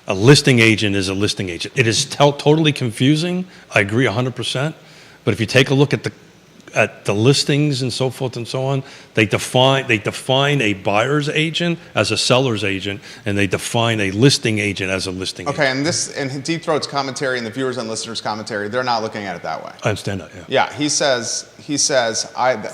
A listing agent is a listing agent. It is totally confusing. I agree 100%. But if you take a look at at the listings and so forth and so on, they define a buyer's agent as a seller's agent, and they define a listing agent as a listing agent. Okay, and this, and Deep Throat's commentary and the viewers and listeners' commentary, they're not looking at it that way. I understand that, yeah. Yeah, he says,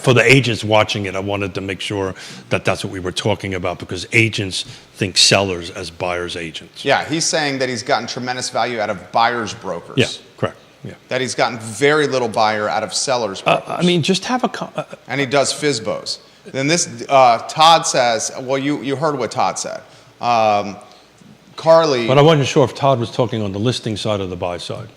For the agents watching it, I wanted to make sure that that's what we were talking about, because agents think sellers as buyer's agents. yeah, he's saying that he's gotten tremendous value out of buyer's brokers. Yeah, correct. Yeah. That he's gotten very little buyer out of sellers brokers. I mean, just have And he does FSBOs. Then this, Todd says, well, you heard what Todd said. Carly, but I wasn't sure if Todd was talking on the listing side or the buy side.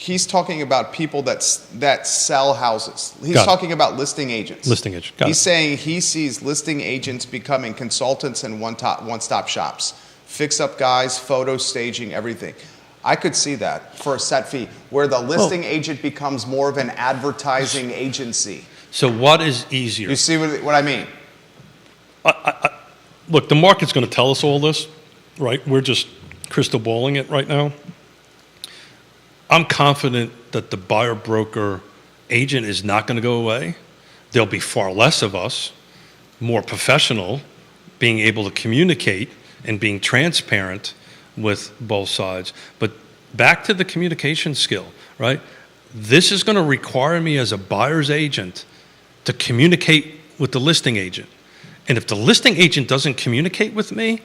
he's talking about people that sell houses. He's Got it. talking about listing agents. Listing agent, got He's it. saying he sees listing agents becoming consultants and one-stop shops. Fix-up guys, photo staging, everything. I could see that for a set fee, where the listing agent becomes more of an advertising agency. So what is easier? You see what I mean? Look, the market's going to tell us all this, right? We're just crystal balling it right now. I'm confident that the buyer broker agent is not going to go away. There'll be far less of us, more professional, being able to communicate and being transparent with both sides. But back to the communication skill, right? This is going to require me as a buyer's agent to communicate with the listing agent. And if the listing agent doesn't communicate with me,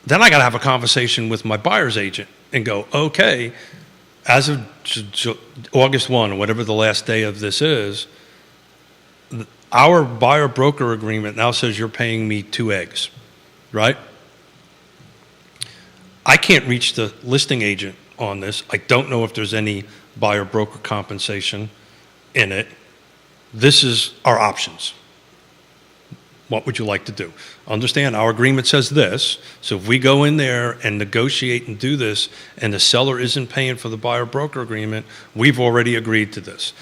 then I got to have a conversation with my buyer's agent and go, okay, as of August 1, or whatever the last day of this is, our buyer broker agreement now says you're paying me 2 eggs, right? I can't reach the listing agent on this. I don't know if there's any buyer broker compensation in it. This is our options. What would you like to do? Understand, our agreement says this, so if we go in there and negotiate and do this, and the seller isn't paying for the buyer broker agreement, we've already agreed to this.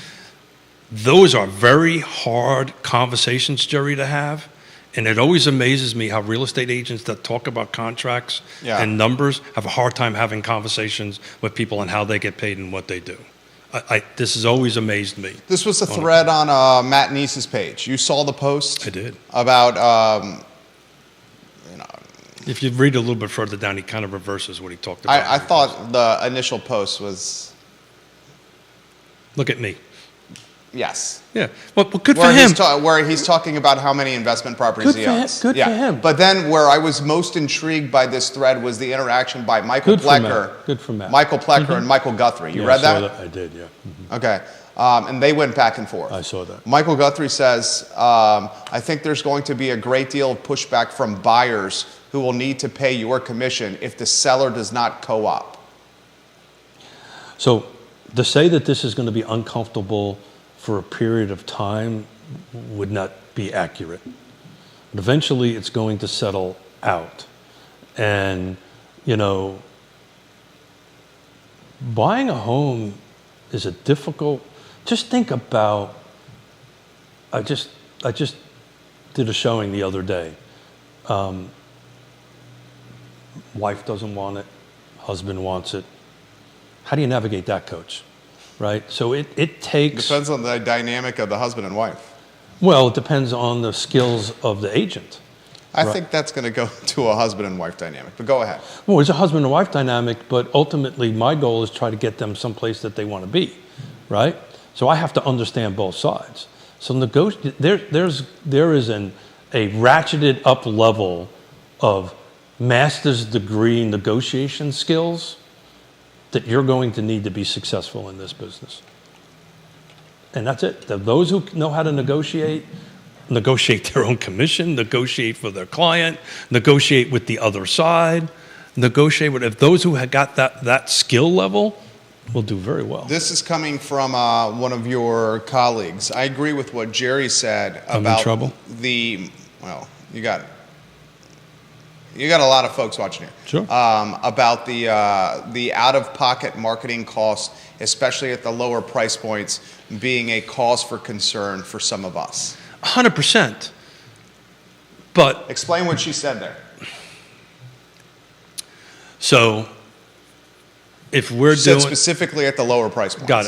Those are very hard conversations, Jerry, to have. And it always amazes me how real estate agents that talk about contracts and numbers have a hard time having conversations with people on how they get paid and what they do. This has always amazed me. This was a thread on Matt Neese's page. You saw the post? I did. About, If you read a little bit further down, he kind of reverses what he talked about. I thought the initial post was, Look at me. yes. Yeah. Well, good for him. Where he's talking about how many investment properties Good he for him. owns. Good for him. But then where I was most intrigued by this thread was the interaction by Michael Good for Plecker. Matt. Good for Matt. Michael Plecker and Michael Guthrie. You Yeah, read I saw that? I did, yeah. Okay. And they went back and forth. I saw that. Michael Guthrie says, I think there's going to be a great deal of pushback from buyers who will need to pay your commission if the seller does not co-op. So to say that this is going to be uncomfortable for a period of time would not be accurate. But eventually it's going to settle out. And, you know, buying a home is a difficult, just think about, I just did a showing the other day. Wife doesn't want it, husband wants it. How do you navigate that, Coach? Right? So it takes... Depends on the dynamic of the husband and wife. Well, it depends on the skills of the agent. I think that's going to go to a husband and wife dynamic, but go ahead. Well, it's a husband and wife dynamic, but ultimately my goal is try to get them someplace that they want to be, right? So I have to understand both sides. So there is a ratcheted up level of master's degree negotiation skills that you're going to need to be successful in this business. And that's it. Those who know how to negotiate their own commission, negotiate for their client, negotiate with the other side, if those who have got that skill level will do very well. This is coming from one of your colleagues. I agree with what Jerry said I'm about in trouble? you got a lot of folks watching here. Sure. About the out-of-pocket marketing costs, especially at the lower price points, being a cause for concern for some of us. 100%. But Explain what she said there. so if we're She said doing... specifically at the lower price points. Got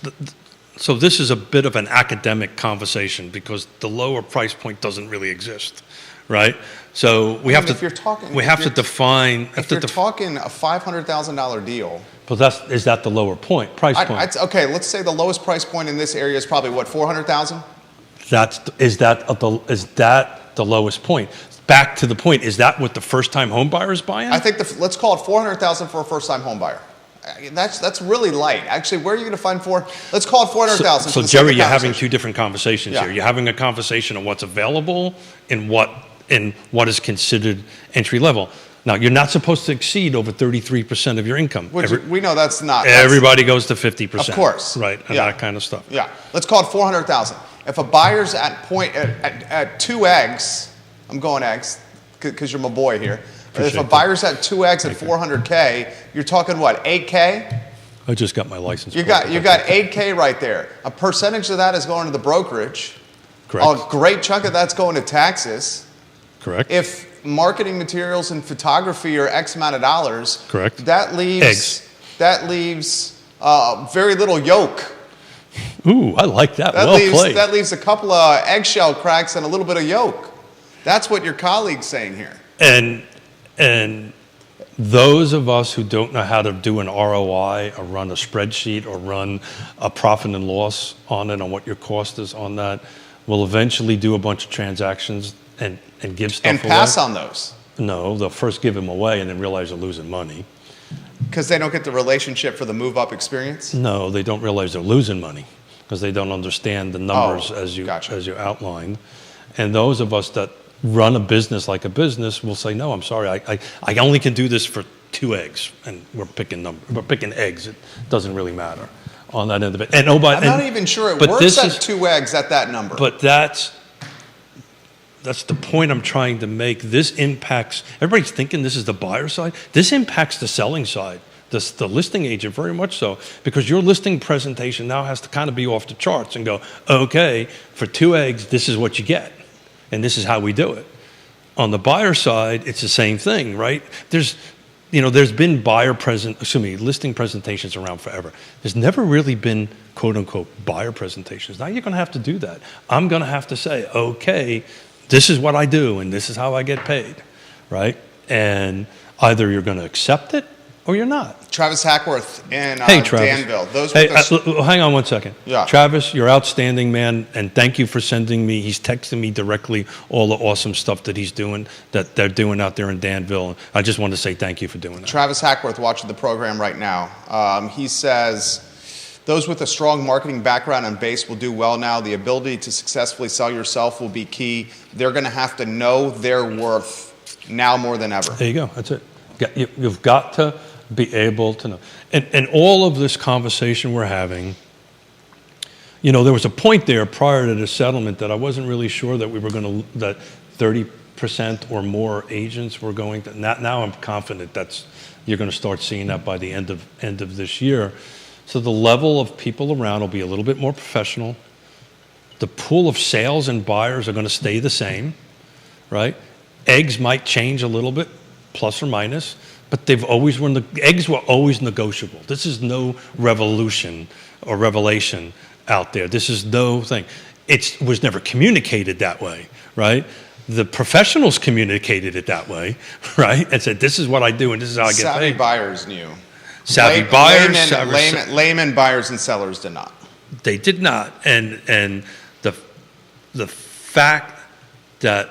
it. So this is a bit of an academic conversation because the lower price point doesn't really exist, right? So we have to. If you're talking, we have to define. If you're talking a $500,000 deal. But is that the lower price point? Okay, let's say the lowest price point in this area is probably what, 400,000? Is that the lowest point? Back to the point, is that what the first-time home buyer is buying? I think let's call it 400,000 for a first-time home buyer. That's really light. Actually, where are you going to find let's call it 400,000. So Jerry, you're having two different conversations here. Yeah. You're having a conversation on what's available and what is considered entry level. Now, you're not supposed to exceed over 33% of your income. Which we know that's not. Everybody goes to 50%. Of course. Right, and that kind of stuff. Yeah. Let's call it 400,000. If a buyer's at two eggs, I'm going eggs because you're my boy here. If a buyer's at two eggs at 400K, you're talking what, 8K? I just got my license. You got 8K right there. A percentage of that is going to the brokerage. Correct. A great chunk of that's going to taxes. Correct. If marketing materials and photography are X amount of dollars, correct. That leaves eggs. That leaves very little yolk. Ooh, I like that. Played. That leaves a couple of eggshell cracks and a little bit of yolk. That's what your colleague's saying here. And those of us who don't know how to do an ROI or run a spreadsheet or run a profit and loss on it, on what your cost is on that, will eventually do a bunch of transactions and give stuff away. And pass on those. No, they'll first give them away and then realize they're losing money. Because they don't get the relationship for the move-up experience? No, they don't realize they're losing money because they don't understand the numbers as you outlined. And those of us that run a business like a business will say, no, I'm sorry, I only can do this for 2 eggs, and we're picking eggs. It doesn't really matter on that end of it. And I'm not even sure it works at 2 eggs at that number. But that's the point I'm trying to make. This impacts, everybody's thinking this is the buyer side. This impacts the selling side, the listing agent very much so, because your listing presentation now has to kind of be off the charts and go, okay, for 2 eggs, this is what you get. And this is how we do it. On the buyer side, it's the same thing, right? There's been listing presentations around forever. There's never really been quote unquote buyer presentations. Now you're going to have to do that. I'm going to have to say, okay, this is what I do and this is how I get paid, right? And either you're going to accept it or you're not. Travis Hackworth in Travis. Danville. Hang on one second. Yeah. Travis, you're outstanding, man, and thank you for sending me. He's texting me directly all the awesome stuff that he's doing, that they're doing out there in Danville. I just want to say thank you for doing that. Travis Hackworth watching the program right now. He says, those with a strong marketing background and base will do well now. The ability to successfully sell yourself will be key. They're going to have to know their worth now more than ever. There you go. That's it. You've got to be able to know. And all of this conversation we're having, there was a point there prior to the settlement that I wasn't really sure that that 30% or more agents were going to, now I'm confident you're going to start seeing that by the end of this year. So the level of people around will be a little bit more professional. The pool of sales and buyers are going to stay the same, right? Eggs might change a little bit, plus or minus, but eggs were always negotiable. This is no revolution or revelation out there. This is no thing. It was never communicated that way, right? The professionals communicated it that way, right? And said, this is what I do and this is how I get paid. Savvy buyers knew. Layman buyers and sellers did not. They did not. And the fact that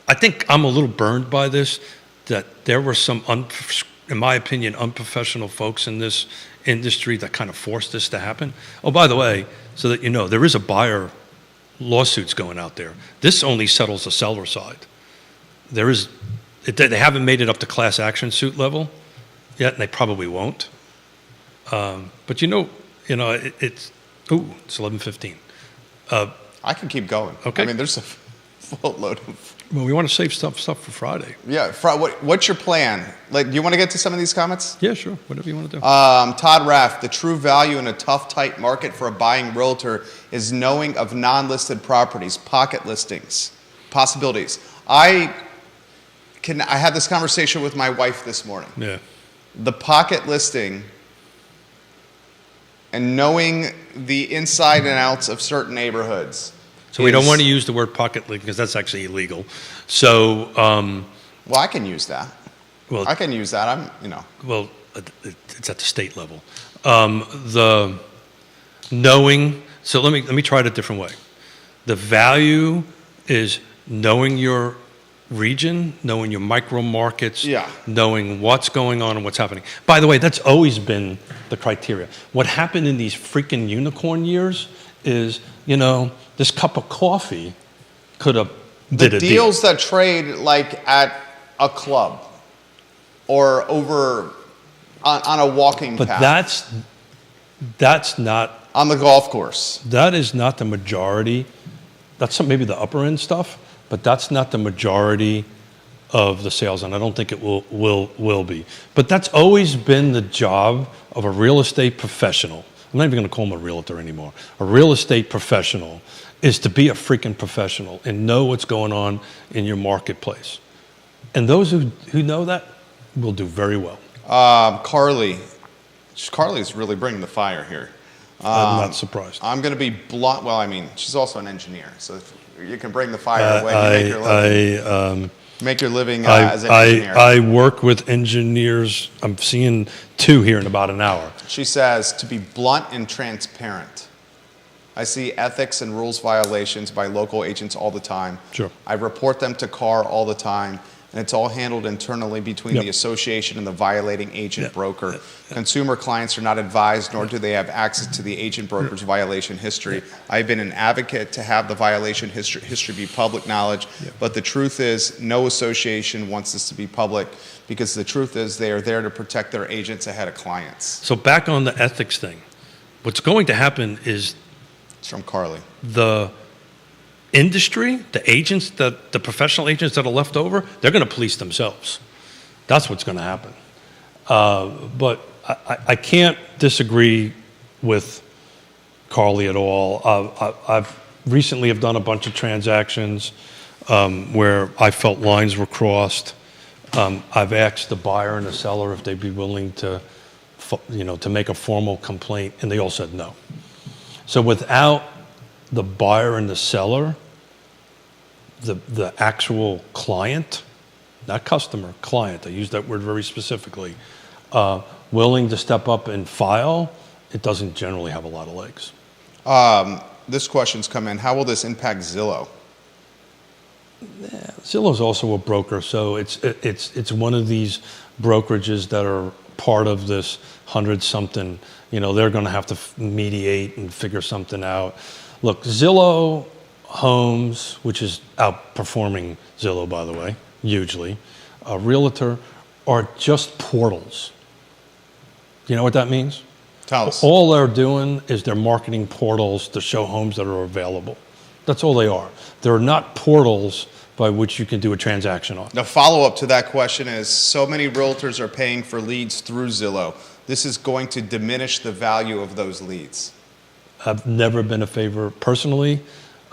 I think I'm a little burned by this, that there were some, in my opinion, unprofessional folks in this industry that kind of forced this to happen. Oh, by the way, so that you know, there is a buyer lawsuits going out there. This only settles the seller side. They haven't made it up to class action suit level yet, and they probably won't. But it's 11:15. I can keep going. Okay. I mean, there's a full load of. Well, we want to save stuff for Friday. Yeah. What's your plan? Do you want to get to some of these comments? Yeah, sure. Whatever you want to do. Todd Raff, the true value in a tough, tight market for a buying realtor is knowing of non-listed properties, pocket listings, possibilities. I had this conversation with my wife this morning. Yeah. The pocket listing and knowing the inside and outs of certain neighborhoods. So we don't want to use the word pocket league because that's actually illegal. So, Well, I can use that. well, I can use that. well, it's at the state level. The knowing. So let me try it a different way. The value is knowing your region, knowing your micro markets, Yeah. knowing what's going on and what's happening. By the way, that's always been the criteria. What happened in these freaking unicorn years is, this cup of coffee could have did a deal. Deals that trade like at a club or over on a walking But path. that's not. On the golf course. That is not the majority. That's maybe the upper end stuff, but that's not the majority of the sales, and I don't think it will be. But that's always been the job of a real estate professional. I'm not even going to call him a realtor anymore. A real estate professional is to be a freaking professional and know what's going on in your marketplace. And those who know that will do very well. Carly's really bringing the fire here. I'm not surprised. I'm going to be blunt. Well, I mean, she's also an engineer, so if you can bring the fire when you make your living. Make your living as an engineer. I work with engineers. I'm seeing 2 here in about an hour. She says to be blunt and transparent. I see ethics and rules violations by local agents all the time. Sure. I report them to CAR all the time, and it's all handled internally between the association and the violating agent broker. Consumer clients are not advised, nor do they have access to the agent broker's violation history. I've been an advocate to have the violation history be public knowledge, but the truth is no association wants this to be public because the truth is they are there to protect their agents ahead of clients. So back on the ethics thing, what's going to happen is It's from Carly. the industry, the agents, the professional agents that are left over, they're going to police themselves. That's what's going to happen. But I can't disagree with Carly at all. I've recently have done a bunch of transactions where I felt lines were crossed. I've asked the buyer and the seller if they'd be willing to make a formal complaint, and they all said no. So without the buyer and the seller, the actual client, not customer, client, I use that word very specifically, willing to step up and file, it doesn't generally have a lot of legs. This question's come in. How will this impact Zillow? Zillow's also a broker, so it's one of these brokerages that are part of this 100-something. They're going to have to mediate and figure something out. Look, Zillow Homes, which is outperforming Zillow, by the way, hugely, a realtor, are just portals. You know what that means? Tell us. All they're doing is they're marketing portals to show homes that are available. That's all they are. They're not portals by which you can do a transaction on. The follow-up to that question is, so many realtors are paying for leads through Zillow. This is going to diminish the value of those leads. I've never been a favor personally.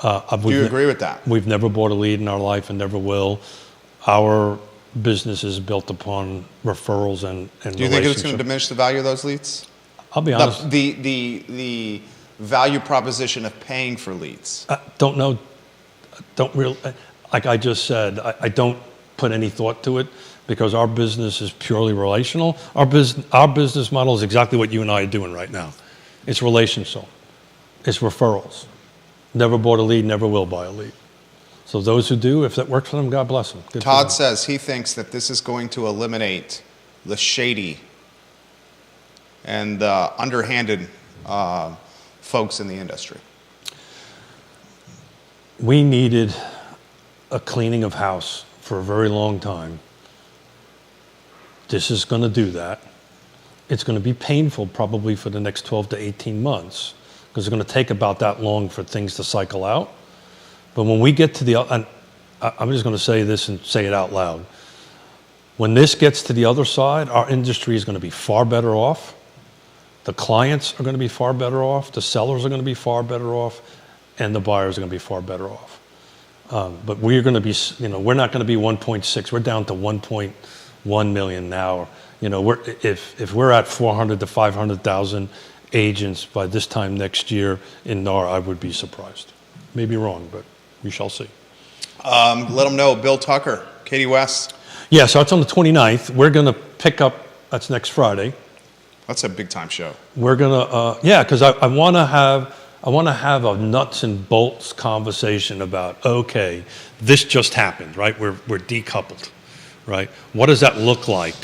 Do you agree with that? We've never bought a lead in our life and never will. Our business is built upon referrals and Do you think it's going to diminish the value of those leads? I'll be honest. The value proposition of paying for leads. I don't know. Don't really. Like I just said, I don't put any thought to it because our business is purely relational. Our business model is exactly what you and I are doing right now. It's relational. It's referrals. Never bought a lead, never will buy a lead. So those who do, if that works for them, God bless them. Good Todd says he thinks that this is going to eliminate the shady and underhanded folks in the industry. We needed a cleaning of house for a very long time. This is going to do that. It's going to be painful probably for the next 12 to 18 months because it's going to take about that long for things to cycle out. But when we get to and I'm just going to say this and say it out loud. When this gets to the other side, our industry is going to be far better off. The clients are going to be far better off. The sellers are going to be far better off. And the buyers are going to be far better off. But we're going to be, we're not going to be 1.6. We're down to 1.1 million now. If we're at 400 to 500,000 agents by this time next year in NAR, I would be surprised. Maybe wrong, but we shall see. Let them know, Bill Tucker, Katie West. Yeah, so it's on the 29th. We're going to pick up, that's next Friday. That's a big time show. We're going to, yeah, because I want to have a nuts and bolts conversation about, okay, this just happened, right? We're decoupled, right? What does that look like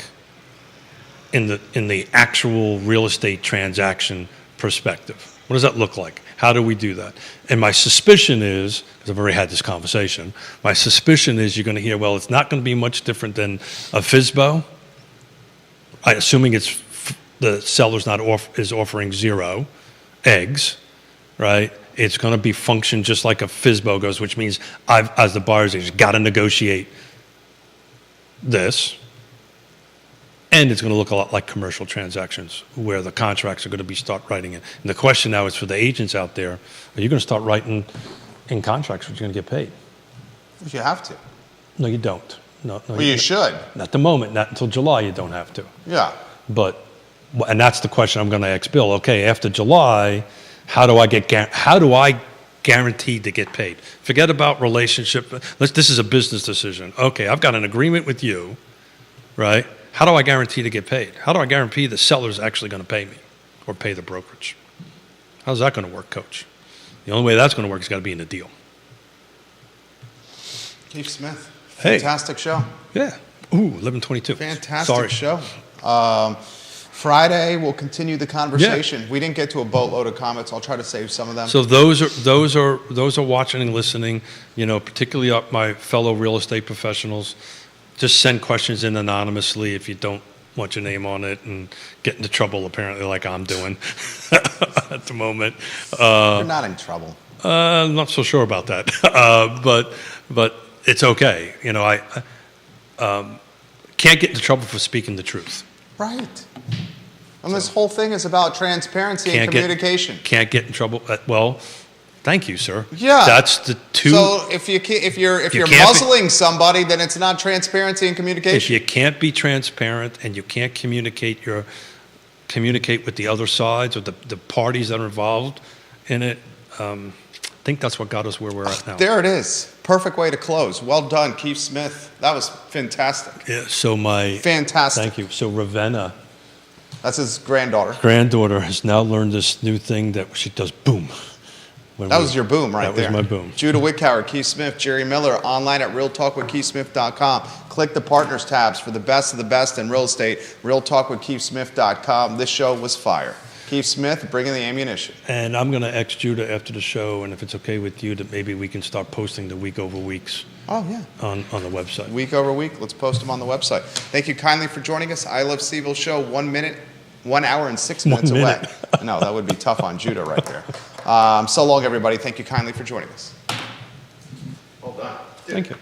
in the actual real estate transaction perspective? What does that look like? How do we do that? And my suspicion is, because I've already had this conversation, my suspicion is you're going to hear, well, it's not going to be much different than a FSBO. Assuming it's the seller's is offering 0 eggs, right? It's going to be function just like a FSBO goes, which means I've, as the buyer's agent, got to negotiate this. And it's going to look a lot like commercial transactions where the contracts are going to be start writing in. And the question now is for the agents out there, are you going to start writing in contracts what you're going to get paid? You have to. No, you don't. No, Well, you should. Not at the moment, not until July you don't have to. Yeah. But, and that's the question I'm going to ask Bill. Okay, after July, how do I guaranteed to get paid? Forget about relationship. This is a business decision. Okay, I've got an agreement with you, right? How do I guarantee to get paid? How do I guarantee the seller's actually going to pay me or pay the brokerage? How's that going to work, Coach? The only way that's going to work is got to be in the deal. Keith Smith, Hey. fantastic show. Yeah. Ooh, 11:22. Fantastic Sorry. show. Friday, we'll continue the conversation. We didn't get to a boatload of comments. I'll try to save some of them. So those are watching and listening. You know, particularly up my fellow real estate professionals. Just send questions in anonymously if you don't want your name on it and get into trouble, apparently, like I'm doing at the moment. You're not in trouble. I'm not so sure about that, but it's okay. You know, I can't get into trouble for speaking the truth. Right. And this whole thing is about transparency and communication. Can't get in trouble. Well, thank you, sir. Yeah. That's the two. So if you're muzzling somebody, then it's not transparency and communication. If you can't be transparent and you can't communicate with the other sides or the parties that are involved in it, I think that's what got us where we're at now. There it is. Perfect way to close. Well done, Keith Smith. That was fantastic. Yeah, Fantastic. Thank you. So Ravenna, That's his granddaughter. has now learned this new thing that she does boom. That was your boom right there. That was my boom. Judah Wickhauer, Keith Smith, Jerry Miller, online at realtalkwithkeithsmith.com. Click the partners tabs for the best of the best in real estate, realtalkwithkeithsmith.com. This show was fire. Keith Smith, bringing the ammunition. And I'm going to ex Judah after the show, and if it's okay with you, that maybe we can start posting the week over weeks Oh, yeah. on the website. Week over week, let's post them on the website. Thank you kindly for joining us. I Love Seville show, 1 hour and 6 minutes away. No, that would be tough on Judah right there. So long, everybody. Thank you kindly for joining us. Well done. Thank you.